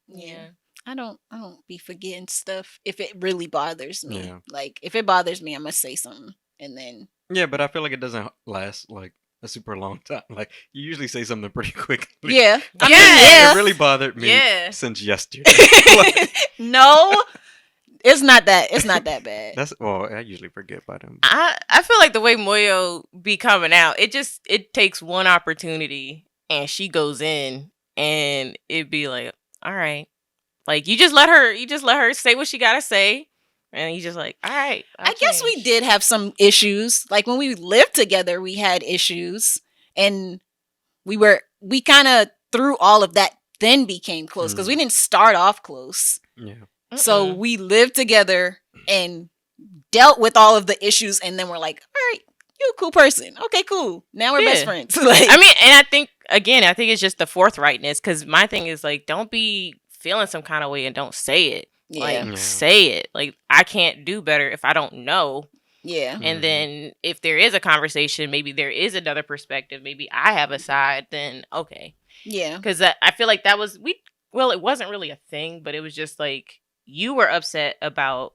Yeah. I don't be forgetting stuff if it really bothers me. Yeah. Like if it bothers me, I must say something. And then Yeah, but I feel like it doesn't last like a super long time. Like you usually say something pretty quickly. yeah. I mean, Yeah. It really bothered me Yeah. since yesterday. Like, no, it's not that. It's not that bad. that's well, I usually forget by them. I feel like the way Moyo be coming out, it takes one opportunity and she goes in and it'd be like, all right. Like you just let her say what she gotta say. And you just like, all right. I guess we did have some issues. Like when we lived together, we had issues, and we kind of through all of that then became close because we didn't start off close. Yeah. So we lived together and dealt with all of the issues, and then we're like, all right, you're a cool person. Okay, cool. Now we're best friends. Like, I mean, and I think it's just the forthrightness because my thing is like, don't be feeling some kind of way and don't say it. yeah, Like, say it. Like, I can't do better if I don't know. yeah, And then if there is a conversation, maybe there is another perspective. Maybe I have a side. Then okay, yeah, because I feel like that was Well, it wasn't really a thing, but it was just like you were upset about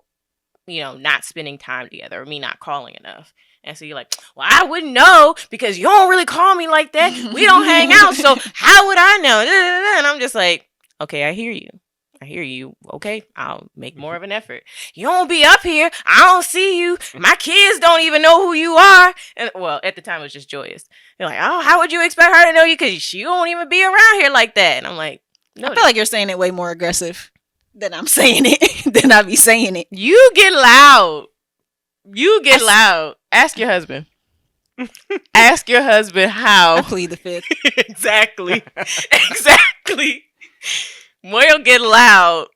not spending time together or me not calling enough. And so you're like, well, I wouldn't know because you don't really call me like that. We don't hang out, so how would I know? And I'm just like, okay, I hear you. Okay, I'll make more of an effort. You don't be up here. I don't see you. My kids don't even know who you are. And well, at the time it was just Joyous. They're like, oh, how would you expect her to know you? Because she don't even be around here like that. And I'm like, no. I feel like you're saying it way more aggressive than I'm saying it. Than I be saying it. You get loud. Loud. Ask your husband. Ask your husband how. I plead the fifth. Exactly. Moyo get loud,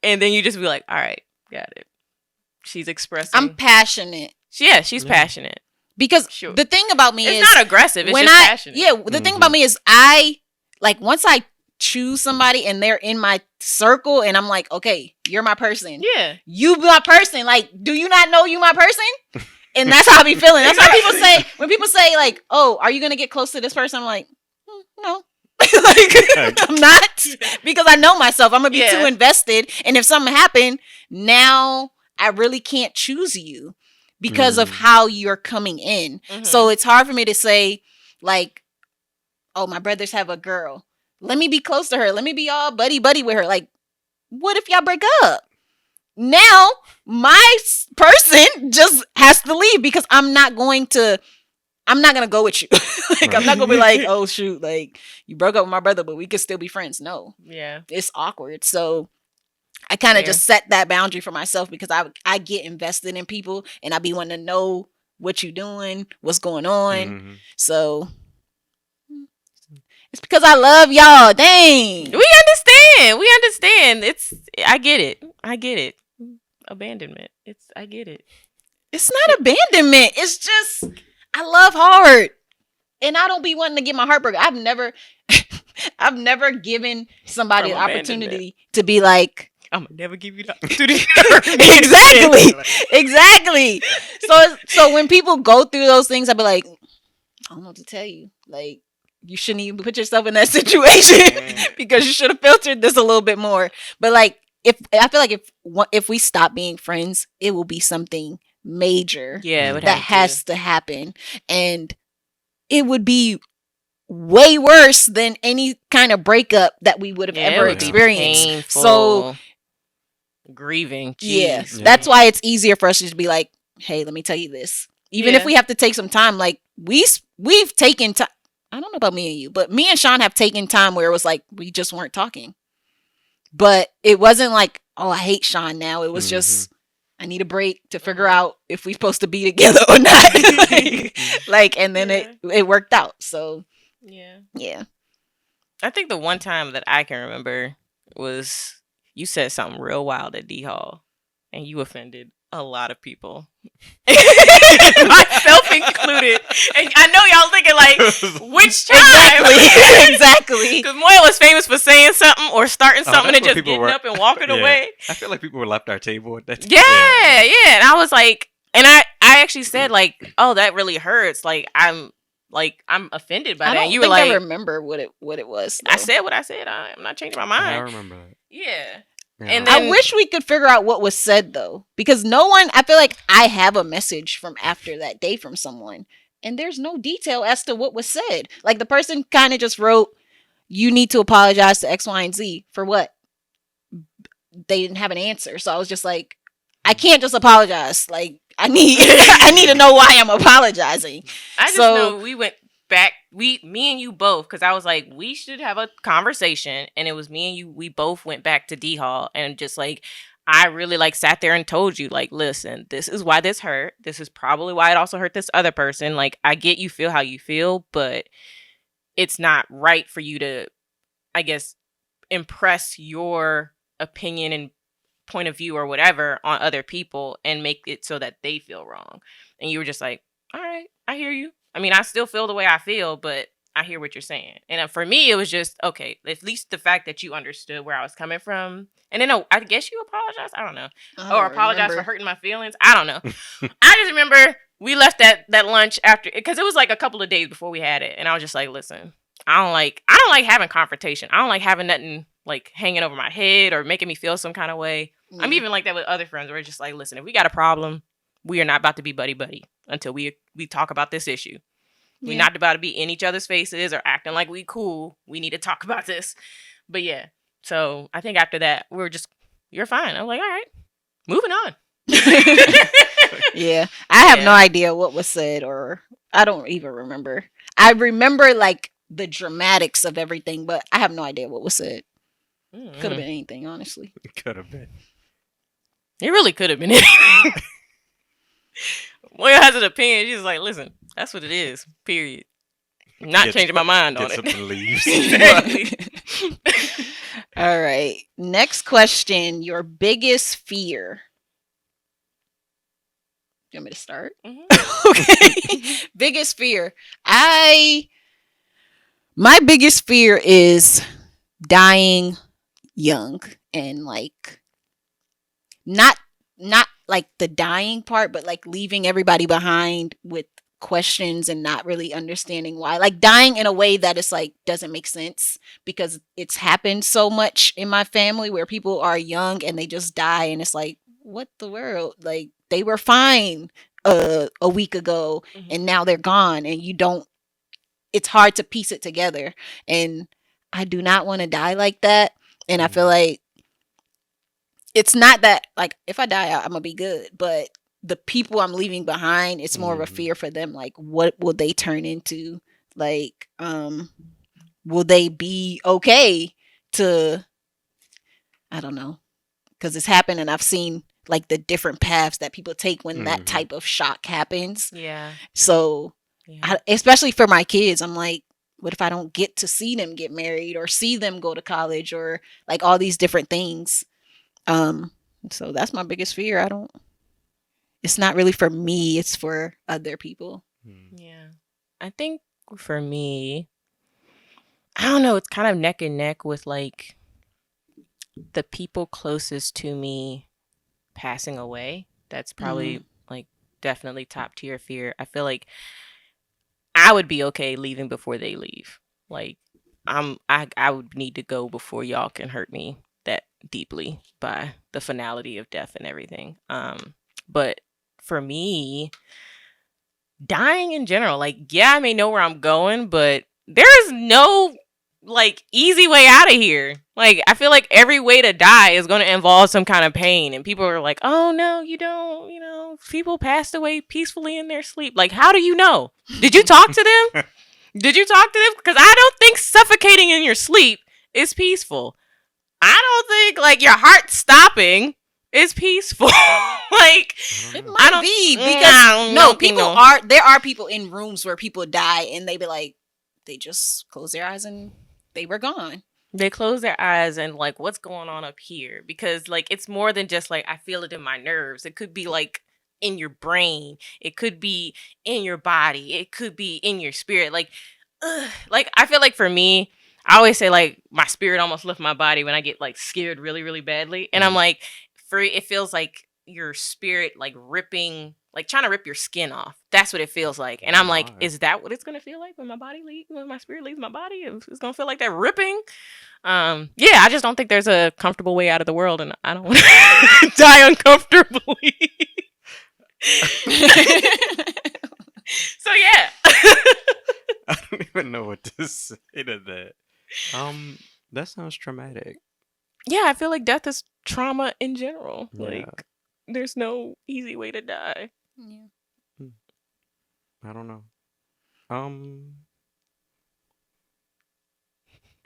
and then you just be like, all right, got it. She's expressing. I'm passionate. She's passionate. Because Sure. the thing about me It's is not aggressive. It's when just passionate. Yeah, the thing about me is once I choose somebody and they're in my circle and I'm like, okay, you're my person. Yeah. You my person. Like, do you not know you my person? And that's how I be feeling. That's how people say, when people say like, oh, are you going to get close to this person? I'm like, no. I'm not, because I know myself. I'm going to be too invested. And if something happened, now I really can't choose you because of how you're coming in. So it's hard for me to say like, oh, my brothers have a girl. Let me be close to her. Let me be all buddy with her. Like, what if y'all break up? Now my person just has to leave because I'm not going to go with you. Like, I'm not going to be like, oh shoot, like you broke up with my brother, but we could still be friends. No. Yeah. It's awkward. So I kind of just set that boundary for myself because I get invested in people and I be wanting to know what you doing, what's going on. So it's because I love y'all. Dang. We understand. I get it. Abandonment. I get it. It's not abandonment. It's just I love hard. And I don't be wanting to get my heart broken. I've never given somebody an opportunity to be like, I'm gonna never give you the opportunity. Exactly. So when people go through those things, I'll be like, I don't know what to tell you. Like, you shouldn't even put yourself in that situation because you should have filtered this a little bit more. But like, I feel like if we stop being friends, it will be something major that has to happen, and it would be way worse than any kind of breakup that we would have ever experienced. So grieving. Yeah, that's why it's easier for us to just be like, hey, let me tell you this. Even if we have to take some time, like we've taken time. I don't know about me and you, but me and Shaun have taken time where it was like we just weren't talking. But it wasn't like, oh, I hate Shaun now. It was just, I need a break to figure out if we're supposed to be together or not. And then it worked out. So yeah. I think the one time that I can remember was you said something real wild at D Hall, and you offended a lot of people, myself included. And I know y'all thinking like, which time? Exactly. Because Moyo was famous for saying something or starting something and just getting up and walking away. I feel like people were left our table at that time. Yeah. And I was like, and I actually said like, oh, that really hurts. Like, I'm like I'm offended by I that. don't And you were think I like, remember what it was. I Though. said what I said. I'm not changing my I mind. remember that. Yeah. Yeah, And I then wish we could figure out what was said though, because no one. I feel like I have a message from after that day from someone, and there's no detail as to what was said. Like the person kind of just wrote, "You need to apologize to X, Y, and Z for what." They didn't have an answer, so I was just like, I can't just apologize. Like I need, I need to know why I'm apologizing. I just So- know we went back, me and you both, because I was like, we should have a conversation, and it was me and you. We both went back to D Hall and just like, I really like sat there and told you like, listen, this is why this hurt. This is probably why it also hurt this other person. Like, I get you feel how you feel, but it's not right for you to, I guess, impress your opinion and point of view or whatever on other people and make it so that they feel wrong. And you were just like, all right, I hear you. I mean, I still feel the way I feel, but I hear what you're saying. And for me, it was just, okay, at least the fact that you understood where I was coming from. And then, I guess you apologized. I don't know. Or apologize for hurting my feelings. I don't know. I just remember we left that lunch after, because it was like a couple of days before we had it. And I was just like, listen, I don't like having confrontation. I don't like having nothing like hanging over my head or making me feel some kind of way. I'm even like that with other friends where it's just like, listen, if we got a problem, we are not about to be buddy until we talk about this issue. Yeah. We're not about to be in each other's faces or acting like we cool. We need to talk about this. But yeah, so I think after that, we were just, you're fine. I'm like, all right, moving on. Yeah, I have no idea what was said, or I don't even remember. I remember like the dramatics of everything, but I have no idea what was said. Could have been anything, honestly. Could have been. It really could have been anything. Moyo has an opinion. She's like, listen, that's what it is. Period. I'm not changing my mind on it. Gets up and leaves. Exactly. All right. Next question. Your biggest fear. You want me to start? Mm-hmm. Okay. Biggest fear. My biggest fear is dying young and like not like the dying part, but like leaving everybody behind with questions and not really understanding why. Like dying in a way that it's like doesn't make sense, because it's happened so much in my family where people are young and they just die and it's like, what the world? Like they were fine a week ago and now they're gone, and it's hard to piece it together. And I do not want to die like that. And I feel like it's not that, like, if I die, I'm gonna be good, but the people I'm leaving behind, it's more of a fear for them. Like, what will they turn into? Like, will they be okay to, I don't know, because it's happened and I've seen like the different paths that people take when that type of shock happens. Yeah. So, especially for my kids, I'm like, what if I don't get to see them get married or see them go to college or like all these different things? So that's my biggest fear. It's not really for me, it's for other people. Yeah. I think for me, I don't know, it's kind of neck and neck with like the people closest to me passing away. That's probably like definitely top tier fear. I feel like I would be okay leaving before they leave. Like I would need to go before y'all can hurt me that deeply by the finality of death and everything. But for me, dying in general, like, yeah, I may know where I'm going, but there is no like easy way out of here. Like, I feel like every way to die is going to involve some kind of pain, and people are like, oh no, you don't, people passed away peacefully in their sleep. Like, how do you know? Did you talk to them? Because I don't think suffocating in your sleep is peaceful. I don't think like your heart stopping is peaceful. Like, it might be, because there are people in rooms where people die and they be like, they just close their eyes and they were gone. They close their eyes and like, what's going on up here? Because like, it's more than just like, I feel it in my nerves. It could be like in your brain. It could be in your body. It could be in your spirit. Like I feel like for me, I always say like my spirit almost left my body when I get like scared really, really badly. And I'm like, it feels like your spirit like ripping like trying to rip your skin off. That's what it feels like. And Oh I'm like, my. is that what it's gonna feel like when my spirit leaves my body? It's gonna feel like that ripping. Yeah, I just don't think there's a comfortable way out of the world, and I don't want to die uncomfortably. So yeah. I don't even know what to say to that. That sounds traumatic. Yeah, I feel like death is trauma in general. Yeah. Like, there's no easy way to die. Yeah. I don't know.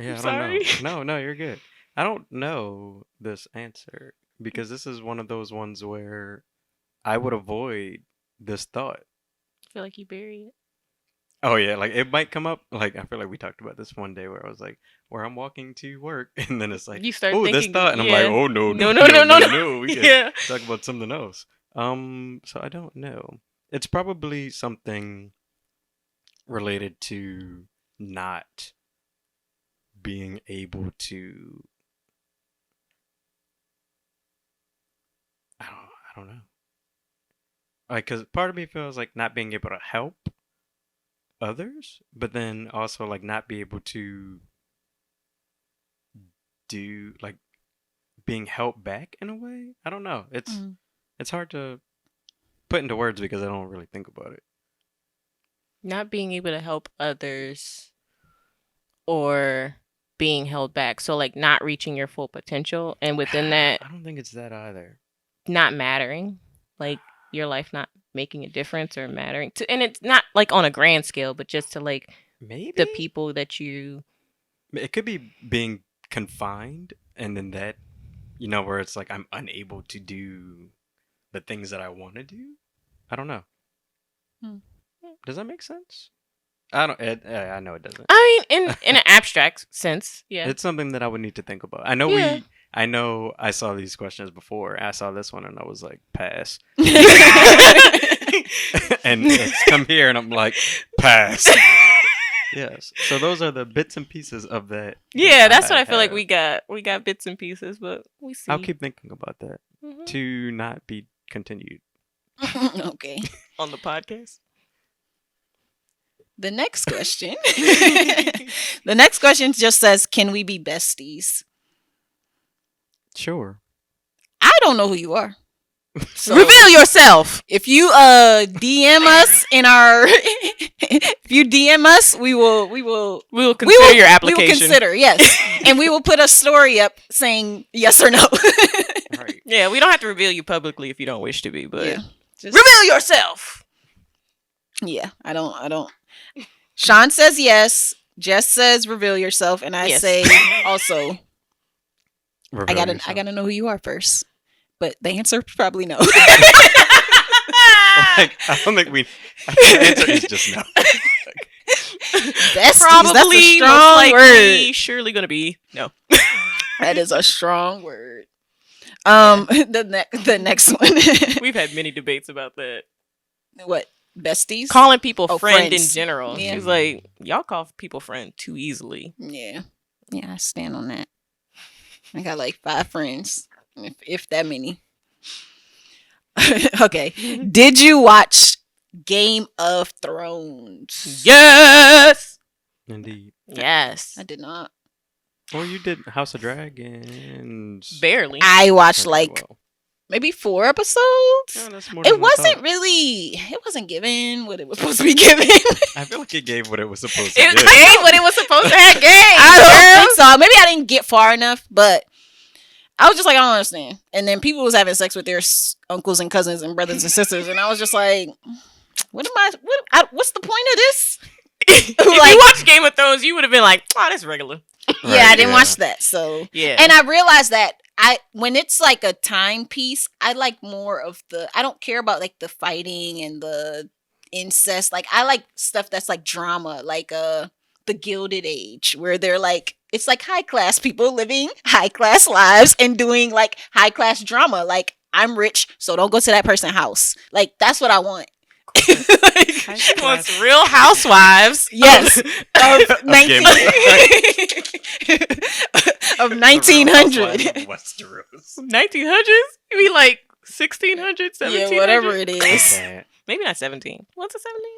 Yeah, I sorry. don't know. No, you're good. I don't know this answer because this is one of those ones where I would avoid this thought. I feel like you bury it. Oh yeah, like it might come up. Like I feel like we talked about this one day where I was like, where I'm walking to work, and then it's like, You start oh, this thinking, thought, and I'm yeah. like, oh no, No. we can Yeah. talk about something else. So I don't know. It's probably something related to not being able to. I don't know. Like, cause part of me feels like not being able to help others, but then also like not be able to do like being held back in a way. I don't know. It's hard to put into words because I don't really think about it. Not being able to help others or being held back. So, like, not reaching your full potential. And within that, I don't think it's that either. not mattering. Like, your life not making a difference or mattering. And it's not, like, on a grand scale, but just to, like, Maybe the people that you... it could be being confined, and then that, you know, where it's like I'm unable to do the things that I want to do. I don't know. Does that make sense? I don't. I know it doesn't. I mean, in an abstract sense, yeah. It's something that I would need to think about. I know Yeah. I know I saw these questions before. I saw this one and I was like, pass. And it's come here and I'm like, pass. Yes. So those are the bits and pieces of that. Yeah, that's what I feel like have. we got. We got bits and pieces, but we see. I'll keep thinking about that Mhm. to not be continued. Okay. On the podcast. The next question. The next question just says, "Can we be besties?" Sure. I don't know who you are. So Reveal yourself. if you DM us in our if you DM us, we will We will consider your we will application. consider, yes. And we will put a story up saying yes or no. Right. Yeah, we don't have to reveal you publicly if you don't wish to be, but Yeah. Just- reveal yourself. Yeah, I don't. Shaun says yes. Jess says reveal yourself, and I Yes. say also Reveal I yourself. gotta know who you are first. But the answer is probably no. Like, I don't think we. The answer is just no. Besties, Probably, that's a most strong likely, word. surely gonna be no. That is a strong word. The next one. We've had many debates about that. What? Besties? Calling people Oh, friend in friends. general. Yeah. She's like, y'all call people friend too easily. Yeah. Yeah, I stand on that. I got like 5 friends, if that many. Okay. Did you watch Game of Thrones? Yes. Indeed. Yes. I did not. Or you did House of Dragons. Barely. I watched Okay, like well. maybe 4 episodes. Yeah, that's more It than I wasn't thought. really. It wasn't given what it was supposed to be given. I feel like it gave what it was supposed to It give. gave what it was supposed to have. I don't think so. Maybe I didn't get far enough, but I was just like, I don't understand. And then people was having sex with their uncles and cousins and brothers and sisters, and I was just like, what's the point of this? If you watched Game of Thrones, you would have been like, oh, that's regular. Yeah, I didn't watch that, so Yeah. and I realized that when it's like a timepiece, I like more of I don't care about like the fighting and the incest. Like I like stuff that's like drama, like the Gilded Age, where they're like it's like high class people living high class lives and doing like high class drama. Like I'm rich, so don't go to that person's house. Like that's what I want. She wants Real Housewives. Yes, of 19 of 1900. Westeros. 1900s? You mean like 1600, Yeah, 1700? whatever it is. Okay. Maybe not 17. What's a 17?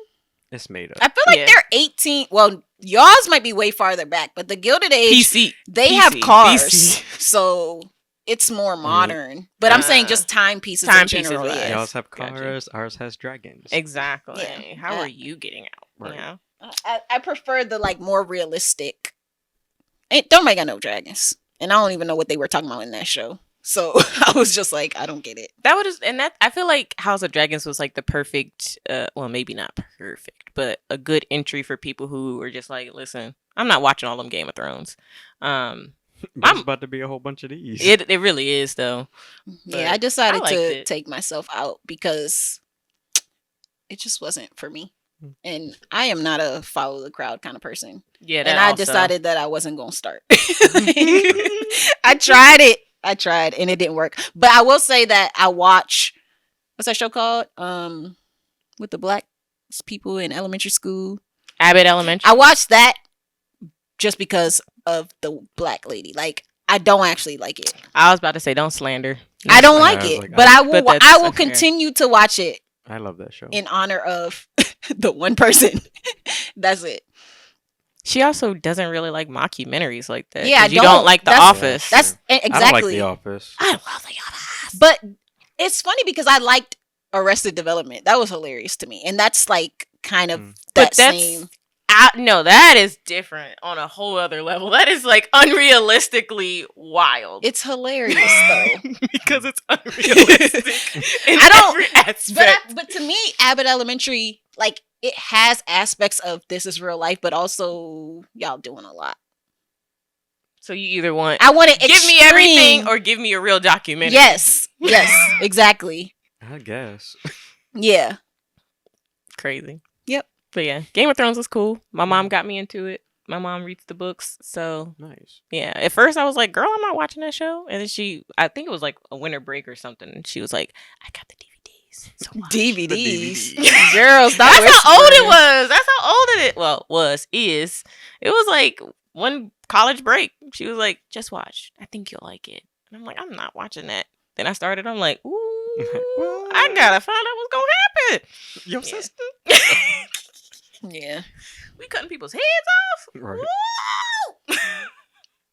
It's made up. I feel like Yeah. they're 18. Well, y'all's might be way farther back, but the Gilded Age, PC. they have PC. cars, so it's more modern. But I'm saying Uh, just timepieces in timepieces general. wise. Yeah. Y'all's have Gotcha. cars. Ours has dragons. Exactly. Yeah. How are you getting out? Right. Yeah. I prefer the like more realistic. Don't make got no dragons, and I don't even know what they were talking about in that show. So I was just like, I don't get it. That would and that I feel like House of Dragons was like the perfect well, maybe not perfect, but a good entry for people who were just like, listen, I'm not watching all them Game of Thrones. There's about to be a whole bunch of these. It really is though. Yeah, I But decided I liked to it. take myself out because it just wasn't for me. Hmm. And I am not a follow the crowd kind of person. Yeah, And that I also. decided that I wasn't going to start. I tried it. And it didn't work. But I will say that I watch, what's that show called? With the black people in elementary school. Abbott Elementary. I watched that just because of the black lady. Like, I don't actually like it. I was about to say, don't slander. I don't slander. like I was it. like, But But that's I will unfair. continue to watch it I love that show. in honor of the one person. That's it. She also doesn't really like mockumentaries like that. Yeah, I 'cause you don't like The That's- Office. That's I don't like exactly. The Office. I love The Office. But it's funny because I liked Arrested Development. That was hilarious to me. And that's like kind of But that that's same. no, that is different on a whole other level. That is like unrealistically wild. It's hilarious though. because it's unrealistic in I don't- every aspect. But to me, Abbott Elementary, like, it has aspects of this is real life, but also y'all doing a lot. So you either want I want to give me everything or give me a real documentary. yes, exactly. I guess. Yeah. Crazy. Yep. But yeah, Game of Thrones was cool. My mom got me into it. My mom reads the books, so Nice. yeah. At first, I was like, "Girl, I'm not watching that show." And then I think it was like a winter break or something. And she was like, "I got the DVDs." So watch. DVDs. DVDs. Girl, stop That's how old it whispering. was. That's how old is. It was like one college break. She was like, "Just watch. I think you'll like it." And I'm like, "I'm not watching that." Then I started. I'm like, "Ooh, I gotta find out what's gonna happen." Your Yeah. sister? Yeah. We cutting people's heads off. Right. Woo!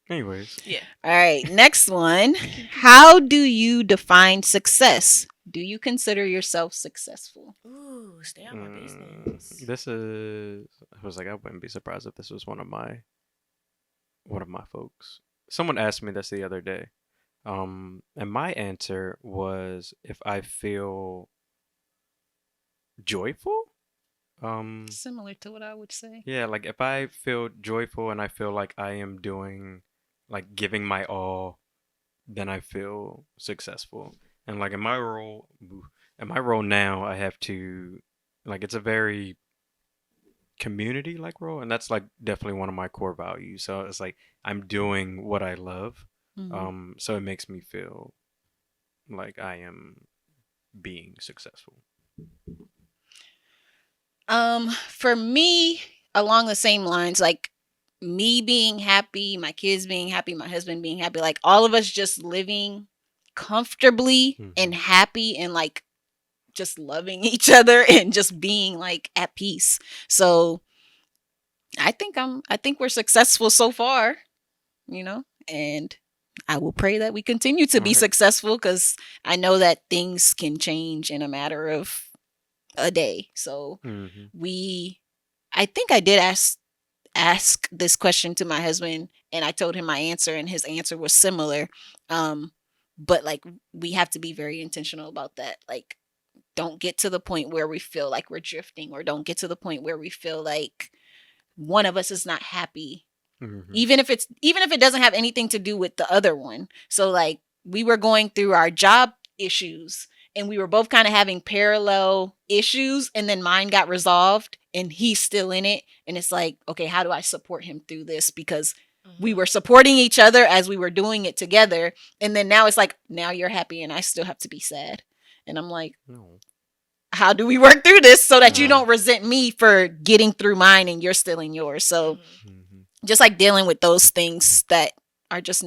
Anyways. Yeah. All right, next one. How do you define success? Do you consider yourself successful? Ooh, stay out my business. This is. I was like, I wouldn't be surprised if this was one of my folks. Someone asked me this the other day, and my answer was if I feel joyful. Similar to what I would say. Yeah, like if I feel joyful and I feel like I am doing, like giving my all, then I feel successful. And like in my role now, I have to, like, it's a very community like role, and that's like definitely one of my core values. So it's like I'm doing what I love. Mhm. So it makes me feel like I am being successful. For me, along the same lines, like me being happy, my kids being happy, my husband being happy, like all of us just living comfortably and happy and like just loving each other and just being like at peace. So I think we're successful so far, and I will pray that we continue to be Right. successful because I know that things can change in a matter of a day. So I think I did ask this question to my husband, and I told him my answer, and his answer was similar. But like we have to be very intentional about that. Like, don't get to the point where we feel like we're drifting, or don't get to the point where we feel like one of us is not happy, even if it doesn't have anything to do with the other one. So like we were going through our job issues, and we were both kind of having parallel issues, and then mine got resolved and he's still in it. And it's like, okay, how do I support him through this? Because we were supporting each other as we were doing it together. And then now it's like, now you're happy and I still have to be sad. And I'm like, No. how do we work through this so that you don't resent me for getting through mine and you're still in yours? So just like dealing with those things that are just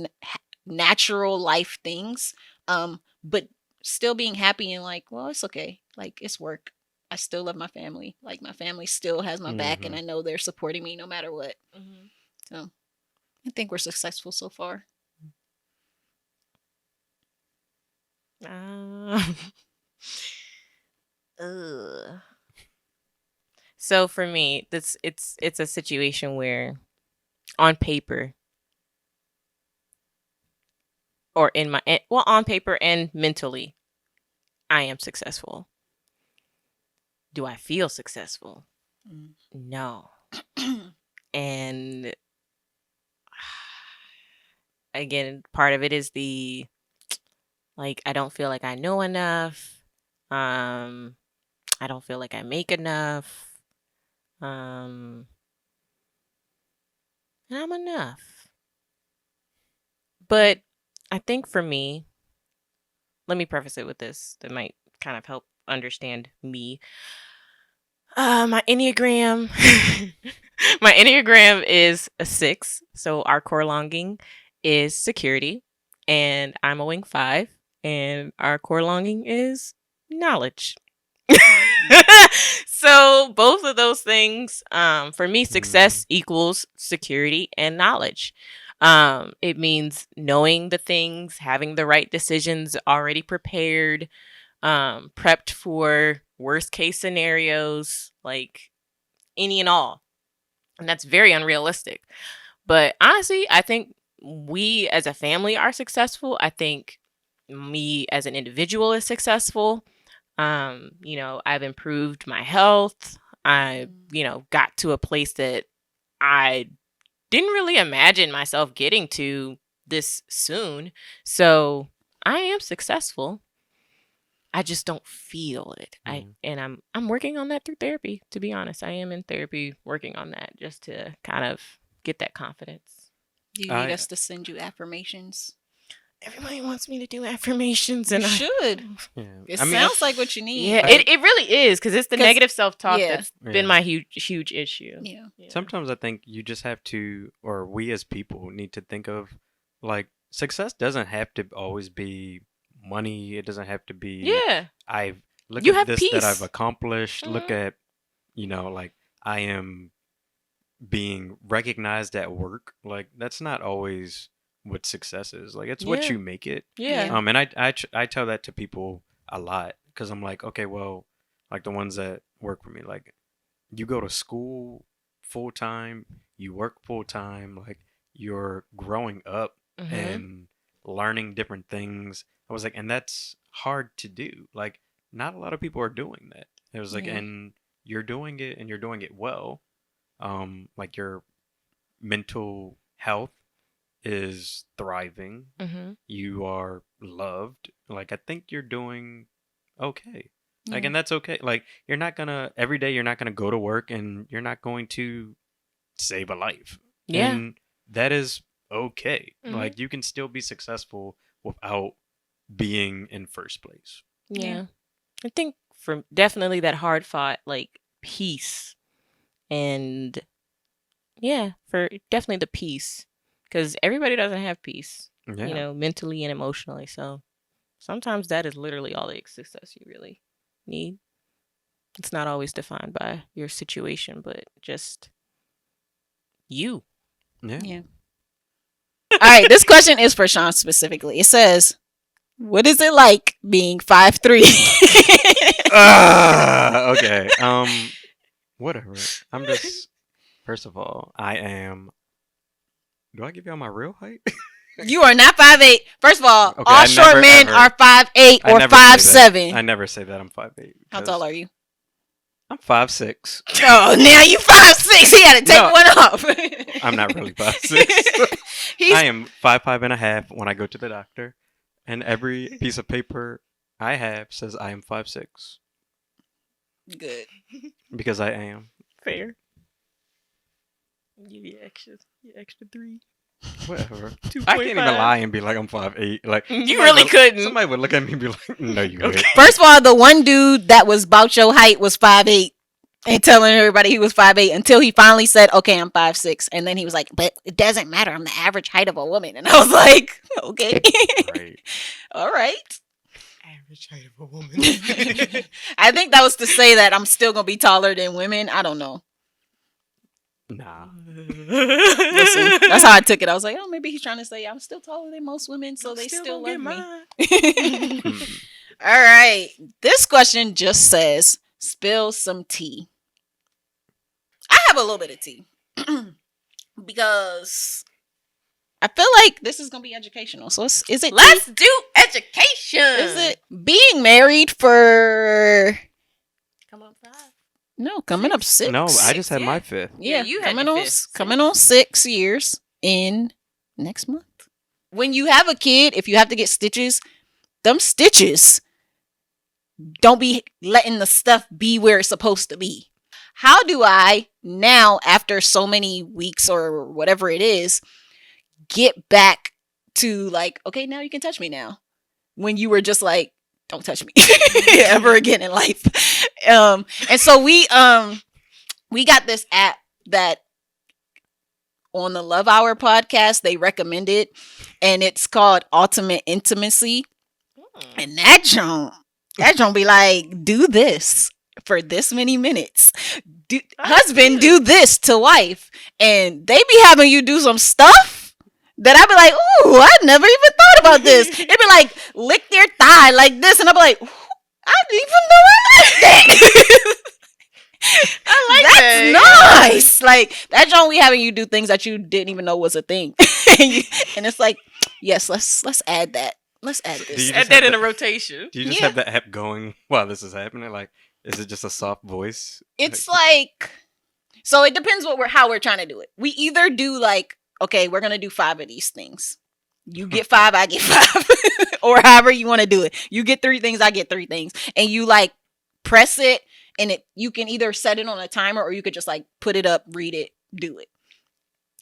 natural life things. But still being happy and like, well, it's okay. Like, it's work. I still love my family. Like, my family still has my back, and I know they're supporting me no matter what. So, I think we're successful so far. So for me, it's a situation where, on paper, or on paper and mentally, I am successful. Do I feel successful? No. And again, part of it is the, like, I don't feel like I know enough. I don't feel like I make enough. And I'm enough. But I think for me, let me preface it with this that might kind of help understand me. My Enneagram, my Enneagram is a 6. So our core longing is security, and I'm a wing 5, and our core longing is knowledge. So both of those things, for me, success equals security and knowledge. It means knowing the things, having the right decisions already prepared, prepped for worst case scenarios, like any and all. And that's very unrealistic. But honestly, I think we as a family are successful. I think me as an individual is successful. I've improved my health. I, got to a place that I didn't really imagine myself getting to this soon. So I am successful. I just don't feel it. I'm working on that through therapy, to be honest. I am in therapy working on that just to kind of get that confidence. Do you need us to send you affirmations? Everybody wants me to do affirmations, and you should. Yeah. It sounds like what you need. Yeah, it really is, because it's the negative self-talk that's been my huge issue. Yeah. Sometimes I think you just have to, or we as people need to think of, like, success doesn't have to always be money. It doesn't have to be. Yeah. You at this peace that I've accomplished. Look at, like, I am being recognized at work. Like, that's not always what success is. Like, it's what you make it. Yeah. And I tell that to people a lot, because I'm like, okay, well, like the ones that work for me, like, you go to school full time, you work full time, like, you're growing up and learning different things. I was like, and that's hard to do. Like, not a lot of people are doing that. It was like, and you're doing it, and you're doing it well. Like, your mental health is thriving. You are loved. Like, I think you're doing okay. Like, and that's okay. Like, you're not gonna every day. You're not gonna go to work, and you're not going to save a life. Yeah, and that is okay. Like, you can still be successful without being in first place. Yeah. I think for definitely that hard fought, like, peace, and for definitely the peace. Because everybody doesn't have peace, mentally and emotionally. So sometimes that is literally all the success you really need. It's not always defined by your situation, but just you. Yeah. All right. This question is for Shaun specifically. It says, what is it like being 5'3"? Okay. Whatever. I'm just. First of all, I am. Do I give y'all my real height? You are not 5'8". First of all, all short men are 5'8" or 5'7". I never say that I'm 5'8". How tall are you? I'm 5'6". Oh, now you 5'6". He had to take one off. I'm not really 5'6". I am 5'5.5" when I go to the doctor, and every piece of paper I have says I am 5'6". Good. Because I am. Fair. You extra 3. Whatever. I can't even lie and be like I'm 5'8". Like, you really couldn't. Somebody would look at me and be like, "No, you wouldn't." First of all, the one dude that was about your height was 5'8", and telling everybody he was 5'8", until he finally said, "Okay, I'm 5'6", and then he was like, "But it doesn't matter. I'm the average height of a woman." And I was like, "Okay, Right. All right." average height of a woman. I think that was to say that I'm still gonna be taller than women. I don't know. Nah. Listen, that's how I took it. I was like, oh, maybe he's trying to say I'm still taller than most women, so they still love me. All right. This question just says, spill some tea. I have a little bit of tea because I feel like this is gonna be educational. So is it? Let's do education. Is it being married for? Come on, 5. No, coming up 6. No, I just had Yeah. my 5th. Yeah, you had coming your on 5th. coming on 6 years in next month. When you have a kid, if you have to get stitches, them stitches don't be letting the stuff be where it's supposed to be. How do I now, after so many weeks or whatever it is, get back to like, okay, now you can touch me now, when you were just like, don't touch me ever again in life. And so we got this app that on the Love Hour podcast they recommended, and it's called Ultimate Intimacy. And that don't be like, do this for this many minutes. Husband, do this to wife. And they be having you do some stuff that I be like, ooh, I never even thought about this. It be like, lick their thigh like this. And I be like, I didn't even know I like that. I like That's that. nice. Like, that John, we having you do things that you didn't even know was a thing. And it's like, yes, let's add that. Let's add Do this. you Add just that have in a rotation. Do you just Yeah. have the app going while this is happening? Like, is it just a soft voice? It's like, so it depends how we're trying to do it. We either do like, okay, we're gonna do 5 of these things. You get 5, I get 5, or however you want to do it. You get 3 things, I get 3 things, and you like press it, and you can either set it on a timer or you could just like put it up, read it, do it.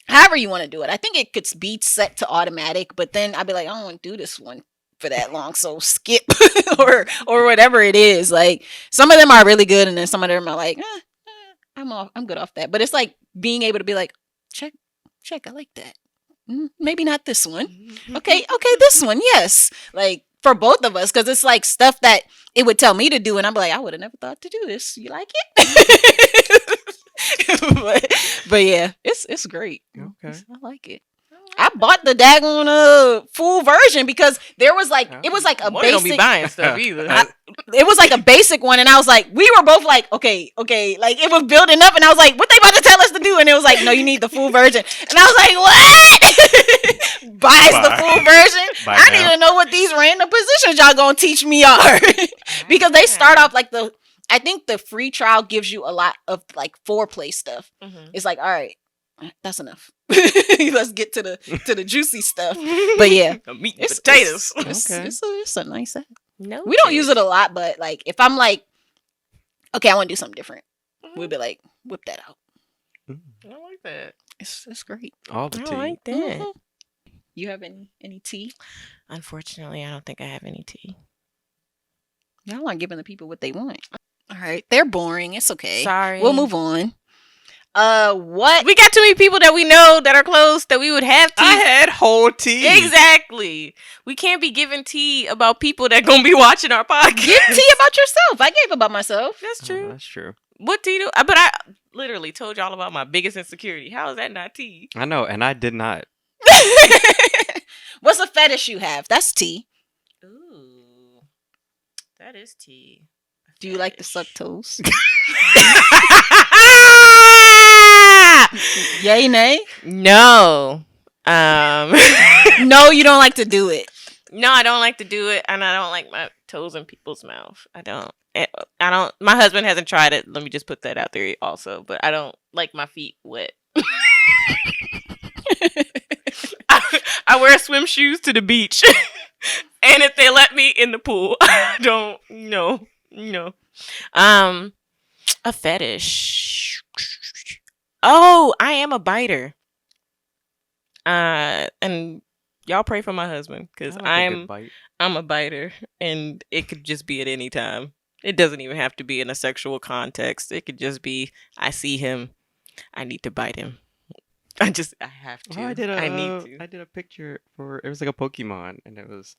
However you want to do it. I think it could be set to automatic, but then I'd be like, I don't want to do this one for that long, so skip or whatever it is. Like, some of them are really good, and then some of them are like, I'm good off that. But it's like being able to be like, check, I like that. Maybe not this one. Okay, this one, yes. Like, for both of us, because it's like stuff that it would tell me to do, and I'm like, I would have never thought to do this. You like it? but yeah, it's great. Okay. I like it. I bought the daggone full version because there was like, it was like a Moyo basic. don't be buying stuff either. It was like a basic one, and I was like, we were both like, okay, like it was building up, and I was like, what they about to tell us to do? And it was like, no, you need the full version, and I was like, what? Buys the full version? Buy I now. need to know what these random positions y'all gonna teach me are, because they start off like I think the free trial gives you a lot of like foreplay stuff. Mhm. It's like, all right, that's enough. Let's get to the juicy stuff. But yeah, The meat and potatoes. Okay. it's a nice app. No, We don't use it a lot, but like if I'm like, okay, I want to do something different, we'll be like, whip that out. I like that. It's great. All the I tea. like that. Mhm. You have any tea? Unfortunately, I don't think I have any tea. Y'all aren't giving the people what they want. All right, they're boring. It's okay. Sorry. We'll move on. What? We got too many people that we know that are close that we would have tea. I had whole tea. Exactly. We can't be giving tea about people that gonna be watching our podcast. Give tea about yourself. I gave about myself. That's Oh, true. that's true. What tea do? But I literally told y'all about my biggest insecurity. How is that not tea? I know, and I did not. What's a fetish you have? That's tea. Ooh, that is tea. Do you like to suck toes? Yay, nay? No. No, you don't like to do it. No, I don't like to do it, and I don't like my toes in people's mouth. I don't. My husband hasn't tried it. Let me just put that out there also. But I don't like my feet wet. I wear swim shoes to the beach, and if they let me in the pool, I don't. No. A fetish. Oh, I am a biter. And y'all pray for my husband because I like a good bite. I'm a biter, and it could just be at any time. It doesn't even have to be in a sexual context. It could just be, I see him, I need to bite him. I have to. Oh, I did need to. a picture for, it was like a Pokemon, and it was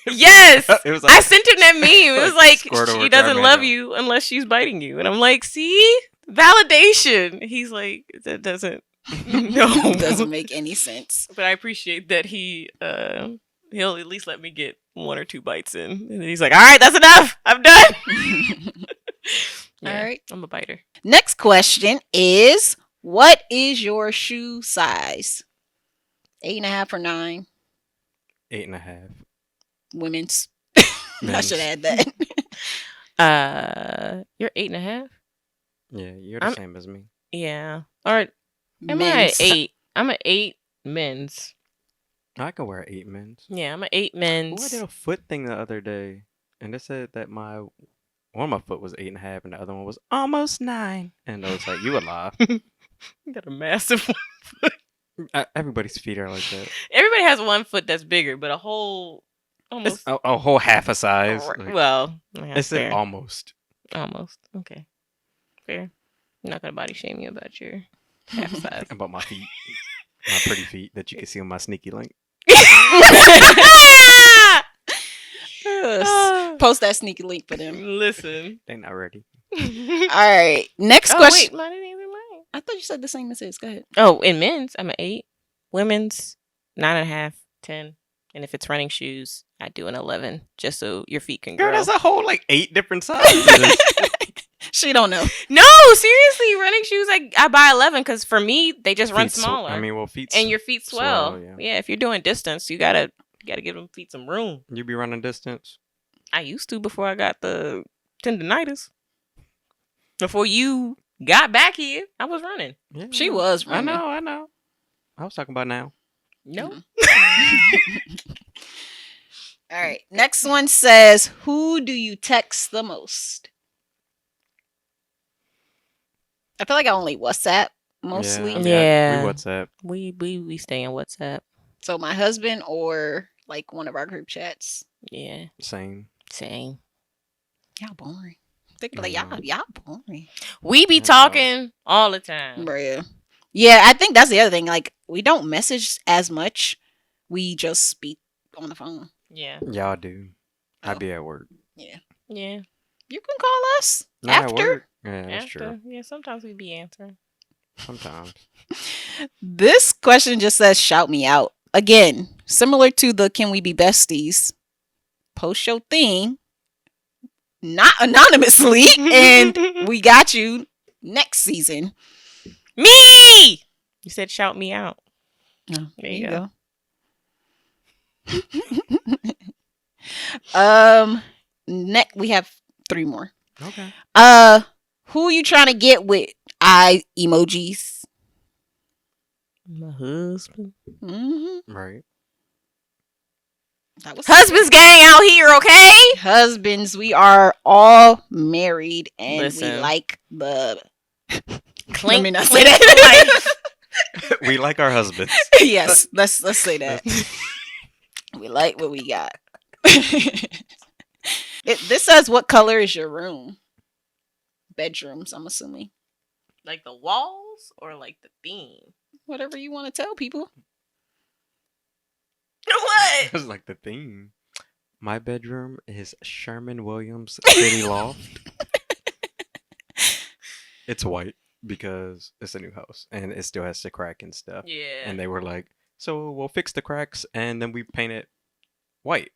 Yes, It was I sent him that meme. It was like Squirtle she or doesn't love Charmander. you unless she's biting you, and I'm like, see, validation. He's like, that doesn't. No, Doesn't make any sense. but I appreciate that he'll at least let me get 1 or 2 bites in, and then he's like, all right, that's enough. I'm done. All right. I'm a biter. Next question is, what is your shoe size? 8.5 or 9? 8.5. Women's. I should add that. You're 8.5. Yeah, you're the I'm- same as me. Yeah. All right. Am I Men's. at 8? I'm at 8 men's. I can wear 8 men's. Yeah, I'm at 8 Oh, I men's. did a foot thing the other day, and they said that one of my foot was 8.5, and the other one was almost 9. And I was like, "You a lie." You got a massive one. Everybody's feet are like that. Everybody has one foot that's bigger, but a whole It's almost. a whole half a size. Like, Well, yeah, it said fair. almost. Almost. Okay. Fair. I'm not gonna body shame you about your half size. About my feet, my pretty feet that you can see on my sneaky link. Post that sneaky link for them. Listen. They not ready. All right. Next question. Wait, mine didn't even mine. I thought you said the same as his. Go ahead. Oh, in men's, I'm at 8. Women's, 9.5, 10. And if it's running shoes, I do an 11, just so your feet can grow. Girl, that's a whole like 8 different sizes. She don't know. No, seriously, running shoes, I buy 11 because for me, they just run Feet sw- smaller. I mean, well, feet. and your feet swell. swell, yeah. Yeah, if you're doing distance, you gotta give them feet some room. You be running distance. I used to before I got the tendonitis. Before you got back here, I was running. Yeah, She was I running. know. I know. I was talking about now. No. All right. Next one says, who do you text the most? I feel like I only WhatsApp mostly. I mean, Yeah. we WhatsApp. We stay in WhatsApp. So my husband or like one of our group chats. Yeah, Same. same. Y'all boring. They be like, I know. y'all boring. We be Yeah. talking all the time. Bruh. Yeah, I think that's the other thing. Like, we don't message as much. We just speak on the phone. Yeah, Y'all do. Oh. I be at work. yeah. You can call us Not at after. work. Yeah, that's After, true. yeah, sometimes we be answering. Sometimes. This question just says, shout me out. Again, similar to the can we be besties? Post your thing, not anonymously, and we got you next season. Me. You said shout me out. Oh, There you go. Next we have 3 more. Okay. Who you trying to get with? Eye emojis. My husband. Right. That was Husbands gang out here, okay? husbands. We are all married, and we Listen. like the. Clink, Let me not clink, say that. We like our husbands. Yes, let's say that. We like what we got. This says, what color is your room? Bedrooms, I'm assuming. Like the walls or like the theme? Whatever you want to tell people. What? It's like the theme. My bedroom is Sherman Williams City Loft. It's white because it's a new house and it still has the crack and stuff. Yeah. And they were like, so we'll fix the cracks and then we paint it white.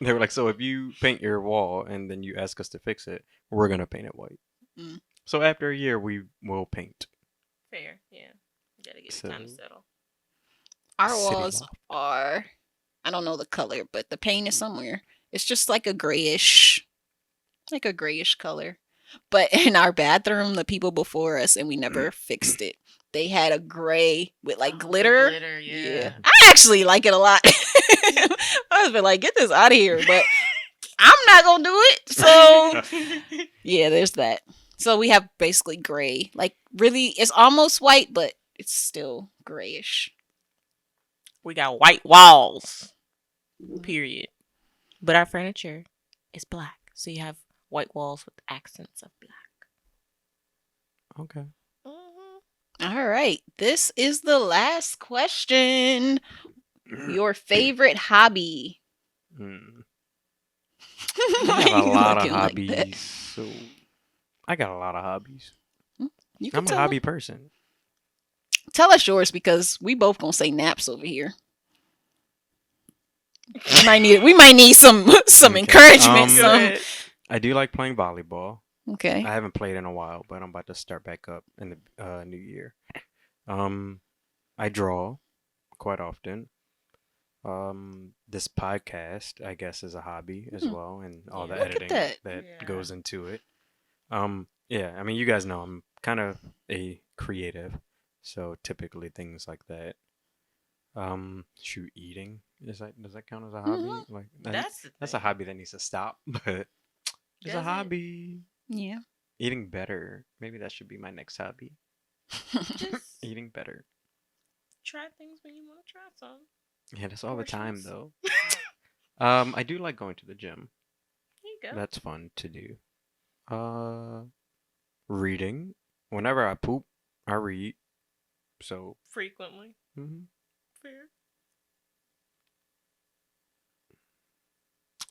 They were like, so if you paint your wall and then you ask us to fix it, we're going to paint it white. Mm. So after a year, we will paint. Fair, yeah. You gotta get the time to So- settle. Our City walls loft. are, I don't know the color, but the paint is somewhere. It's just like a grayish color. But in our bathroom, the people before us, and we never fixed it, they had a gray with like glitter. Yeah. I actually like it a lot. I was been like, get this out of here, but I'm not gonna do it. So yeah, there's that. So we have basically gray. Like really, it's almost white, but it's still grayish. We got white walls. Period. But our furniture is black. So you have white walls with accents of black. Okay. All right, this is the last question. Your favorite hobby? Mm. Why I got are a you lot of looking like that? hobbies. So I got a lot of hobbies. You can I'm a tell hobby them. person. Tell us yours because we both gonna say naps over here. We might need some Okay. encouragement. Go Some ahead. I do like playing volleyball. okay. I haven't played in a while, but I'm about to start back up in the new year. Um, I draw quite often. This podcast, I guess, is a hobby as Hmm. well, and all the Yeah. Look at editing that. that Yeah. goes into it. Yeah, I mean, you guys know I'm kind of a creative, so typically things like that. Shoot, eating does that count as a hobby? Mhm. Like That's the that's a thing. hobby that needs to stop, but it's a Does it? hobby. Yeah. Eating better. Maybe that should be my next hobby. Just Eating better. try things when you want to try some. Yeah, that's all the time Portions. though. I do like going to the gym. There you go. That's fun to do. Uh, Reading. Whenever I poop, I read. So, Frequently. mhm. Fair.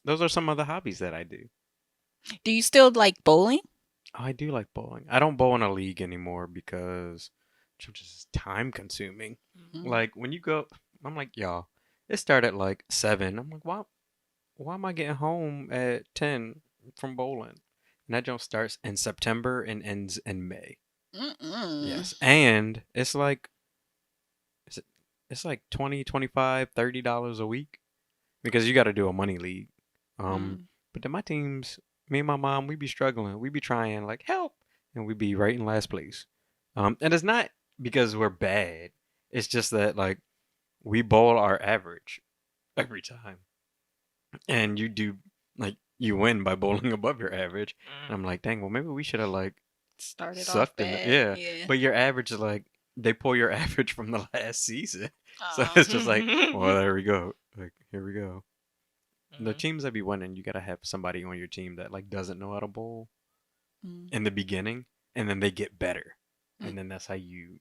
Those are some of the hobbies that I do. Do you still like bowling? Oh, I do like bowling. I don't bowl in a league anymore because it's just time consuming. Mm. Like when you go, I'm like, y'all, it started like 7. I'm like, why am I getting home at 10 from bowling? And that jump starts in September and ends in May. Mm-mm. Yes. And it's like it's, it's like 20, 25, $30 a week because you got to do a money league. Mm. But then my teams, me and my mom, we be struggling. We be trying like help, and we be right in last place. And it's not because we're bad. It's just that like we bowl our average every time, and you do like you win by bowling above your average. And I'm like, dang, well maybe we should have like Started off sucked in the, bad. yeah. Yeah. But your average is like they pull your average from the last season, so Aw. it's just like, well, there we go. Like here we go. The Mhm. teams that be winning, you gotta have somebody on your team that like doesn't know how to bowl Mm. in the beginning, and then they get better, Mm. and then that's how you,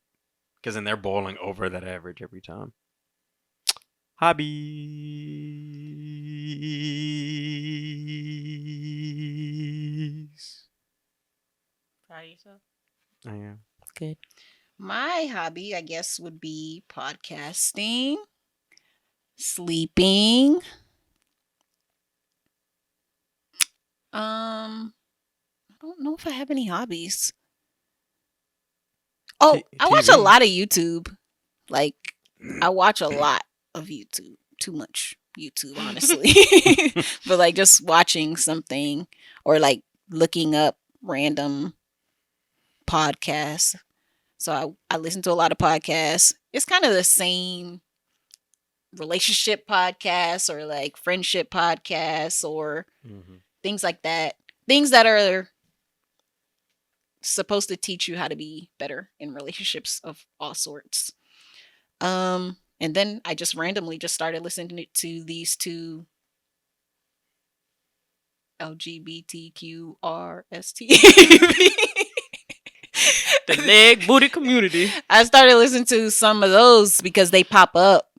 because then they're bowling over that average every time. Hobbies. Proud of yourself. I am. Good. My hobby, I guess, would be podcasting, sleeping. I don't know if I have any hobbies. Oh, I watch a TV. lot of YouTube. Like, I watch a lot of YouTube. Too much YouTube, honestly. But like just watching something or like looking up random podcasts. So I listen to a lot of podcasts. It's kind of the same relationship podcasts or like friendship podcasts or Mhm. things like that. Things that are supposed to teach you how to be better in relationships of all sorts. And then I just randomly just started listening to these two LGBTQRST. The leg booty community. I started listening to some of those because they pop up.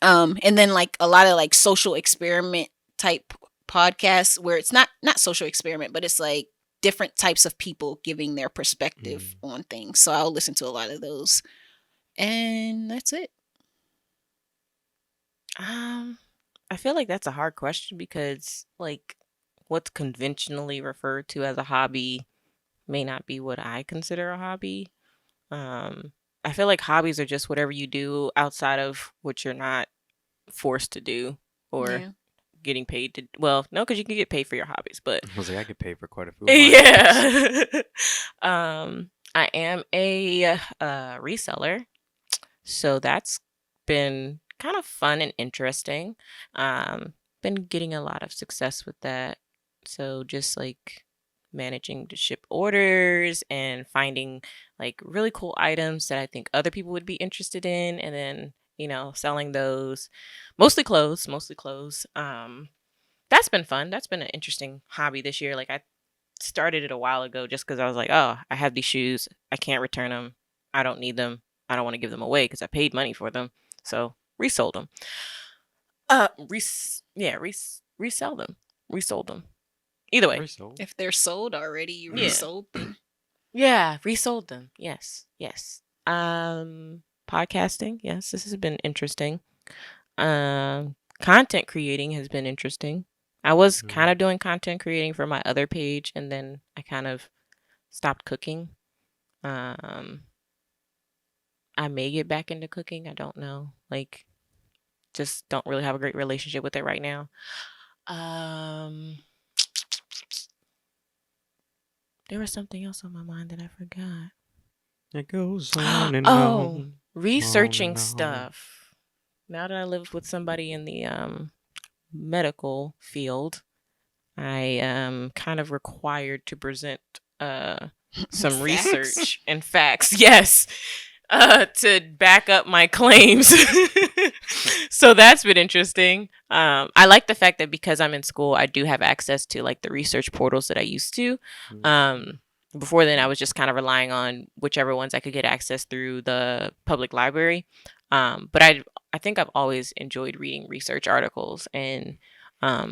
And then like a lot of like social experiment type podcasts where it's not social experiment, but it's like different types of people giving their perspective on things. So I'll listen to a lot of those. And that's it. I feel like that's a hard question because like what's conventionally referred to as a hobby may not be what I consider a hobby. I feel like hobbies are just whatever you do outside of what you're not forced to do or Yeah. getting paid to. Well, no, because you can get paid for your hobbies, but I was like, I get paid for quite a few. Of my hobbies. yeah. I am a reseller, so that's been kind of fun and interesting. Been getting a lot of success with that. So just like managing to ship orders and finding like really cool items that I think other people would be interested in, and then selling those, mostly clothes. That's been fun. That's been an interesting hobby this year. Like I started it a while ago just because I was like, oh, I have these shoes, I can't return them, I don't need them, I don't want to give them away because I paid money for them. So Resold them. Resell them. Resold them. Either way. Resold. If they're sold already, you Yeah. resold them. Yeah, resold them. Yes. Podcasting. Yes, this has been interesting. Content creating has been interesting. I was kind of doing content creating for my other page, and then I kind of stopped cooking. I may get back into cooking. I don't know. Like, just don't really have a great relationship with it right now. There was something else on my mind that I forgot. It goes on and Oh, on. researching on. stuff. Now that I live with somebody in the medical field, I am kind of required to present some Facts? research and facts. Yes. To back up my claims. So that's been interesting. I like the fact that because I'm in school, I do have access to like the research portals that I used to. Before then, I was just kind of relying on whichever ones I could get access through the public library. But I think I've always enjoyed reading research articles and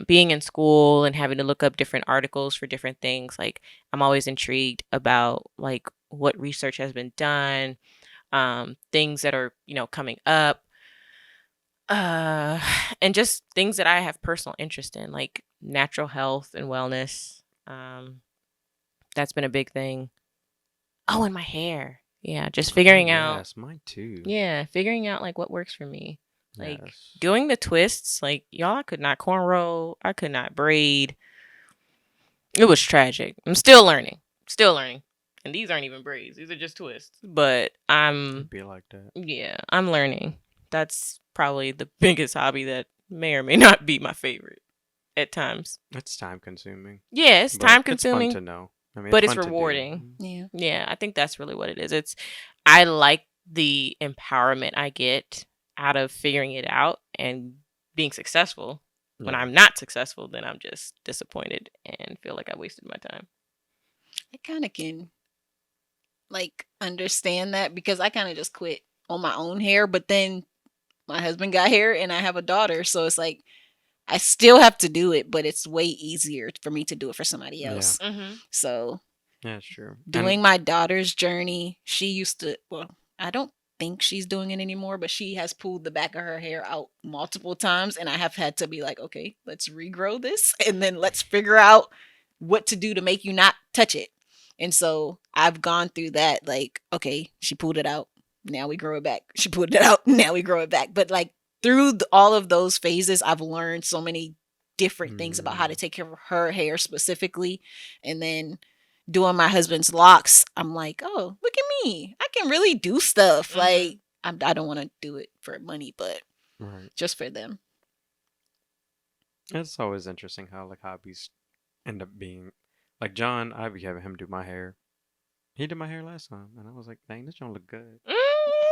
being in school and having to look up different articles for different things. Like, I'm always intrigued about like what research has been done. Things that are, coming up, and just things that I have personal interest in, like natural health and wellness. That's been a big thing. Oh, and my hair. Yeah, just figuring out. Yes, mine too. Yeah, figuring out like what works for me. Like Yes. doing the twists. Like, y'all, I could not cornrow. I could not braid. It was tragic. I'm still learning. And these aren't even braids. These are just twists. But It'd be like that. yeah, I'm learning. That's probably the biggest hobby that may or may not be my favorite at times. It's time consuming. Yeah, it's but time consuming, It's fun to know. I mean, but it's fun to do. rewarding. Yeah. Yeah, I think that's really what it is. I like the empowerment I get out of figuring it out and being successful. When Yeah. I'm not successful, then I'm just disappointed and feel like I wasted my time. I kind of can like understand that because I kind of just quit on my own hair, but then my husband got hair and I have a daughter, so it's like I still have to do it, but it's way easier for me to do it for somebody else. Mm-hmm. So Yeah, it's true. doing my daughter's journey, she used to, well, I don't think she's doing it anymore, but she has pulled the back of her hair out multiple times, and I have had to be like, okay, let's regrow this and then let's figure out what to do to make you not touch it. And so I've gone through that, like, okay, she pulled it out, now we grow it back. She pulled it out, now we grow it back. But like through all of those phases, I've learned so many different things about how to take care of her hair specifically. And then doing my husband's locks, I'm like, oh, look at me. I can really do stuff. Mhm. Like, I don't want to do it for money, but Right. just for them. It's always interesting how like hobbies end up being like John. I'd be having him do my hair. He did my hair last time, and I was like, "Dang, this don't look good."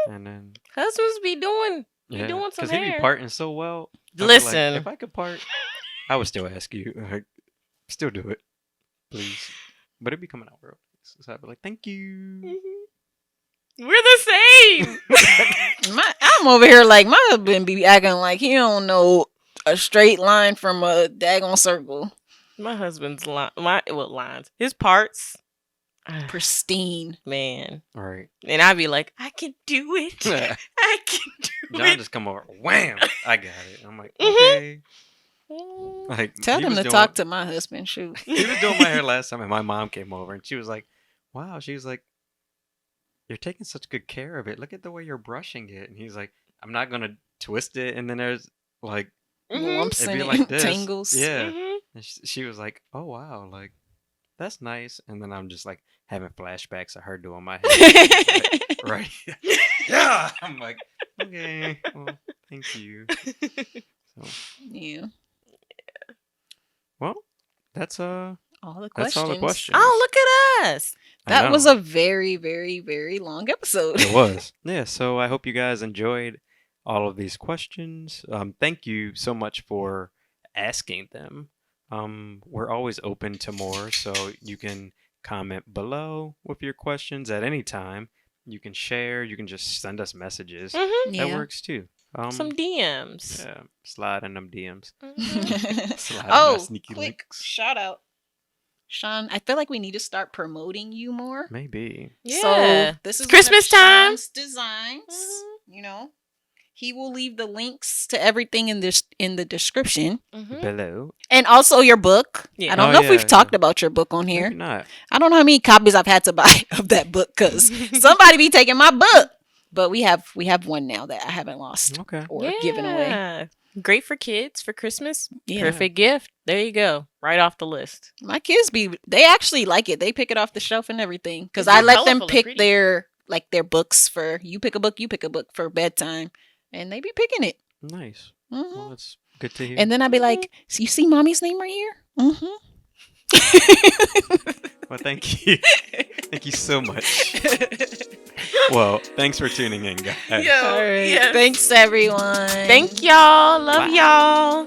And then Husbands be doing yeah, doing some because he be hair. parting so well. I feel like Listen. if I could part, I would still ask you. Like, still do it, please. But it'd be coming out real nice. So I'd be like, "Thank you." We're the same. I'm over here like my husband be acting like he don't know a straight line from a daggone circle. My husband's lines. His parts. Pristine. Man. All right. And I'd be like, I can do it. I can do John it. just come over, wham! I got it. I'm like, Mhm. okay. Mm. Like Tell he him was to doing- talk to my husband. Shoot. He was doing my hair last time, and my mom came over, and she was like, "Wow." She was like, "You're taking such good care of it. Look at the way you're brushing it." And he's like, "I'm not gonna twist it." And then there's like, Mhm. Lumps it'd and be like this. tangles. Yeah. Mhm. And she was like, "Oh wow, like that's nice." And then I'm just like having flashbacks of her doing my hair. Like, right? Yeah. I'm like, okay, well, thank you. So, Yeah. well, that's All the That's questions. all the questions. Oh, look at us. I That was know. a very, very, very long episode. It was. Yeah, so I hope you guys enjoyed all of these questions. Thank you so much for asking them. We're always open to more, so you can comment below with your questions at any time. You can share, you can just send us messages. Mhm. That Yeah. works too. Some DMs. Yeah, slide in them DMs. Mhm. Slide in Oh, that sneaky quick links. shout out, Shaun. I feel like we need to start promoting you more. Maybe. Yeah. So this It's is Christmas one of time. Shaun's designs. Mhm. You know, he will leave the links to everything in the description, Mhm. Below. and also your book. Yeah. I don't Oh, know if we've yeah, talked yeah. about your book on here. Maybe not. I don't know how many copies I've had to buy of that book because somebody be taking my book. But we have one now that I haven't lost Okay. or given away. Yeah. Great for kids for Christmas. Yeah. Perfect gift. There you go. Right off the list. My kids they actually like it. They pick it off the shelf and everything because It's I so let them colorful and pick pretty. their books for you pick a book for bedtime, and they be picking it. Nice. hmm Well, that's good to hear. And then I'd be like, "So you see mommy's name right here?" Mm-hmm. Well, thank you. Thank you so much. Well, thanks for tuning in, guys. Yo, All right. yes. Thanks, everyone. Thank y'all. Love Bye. y'all.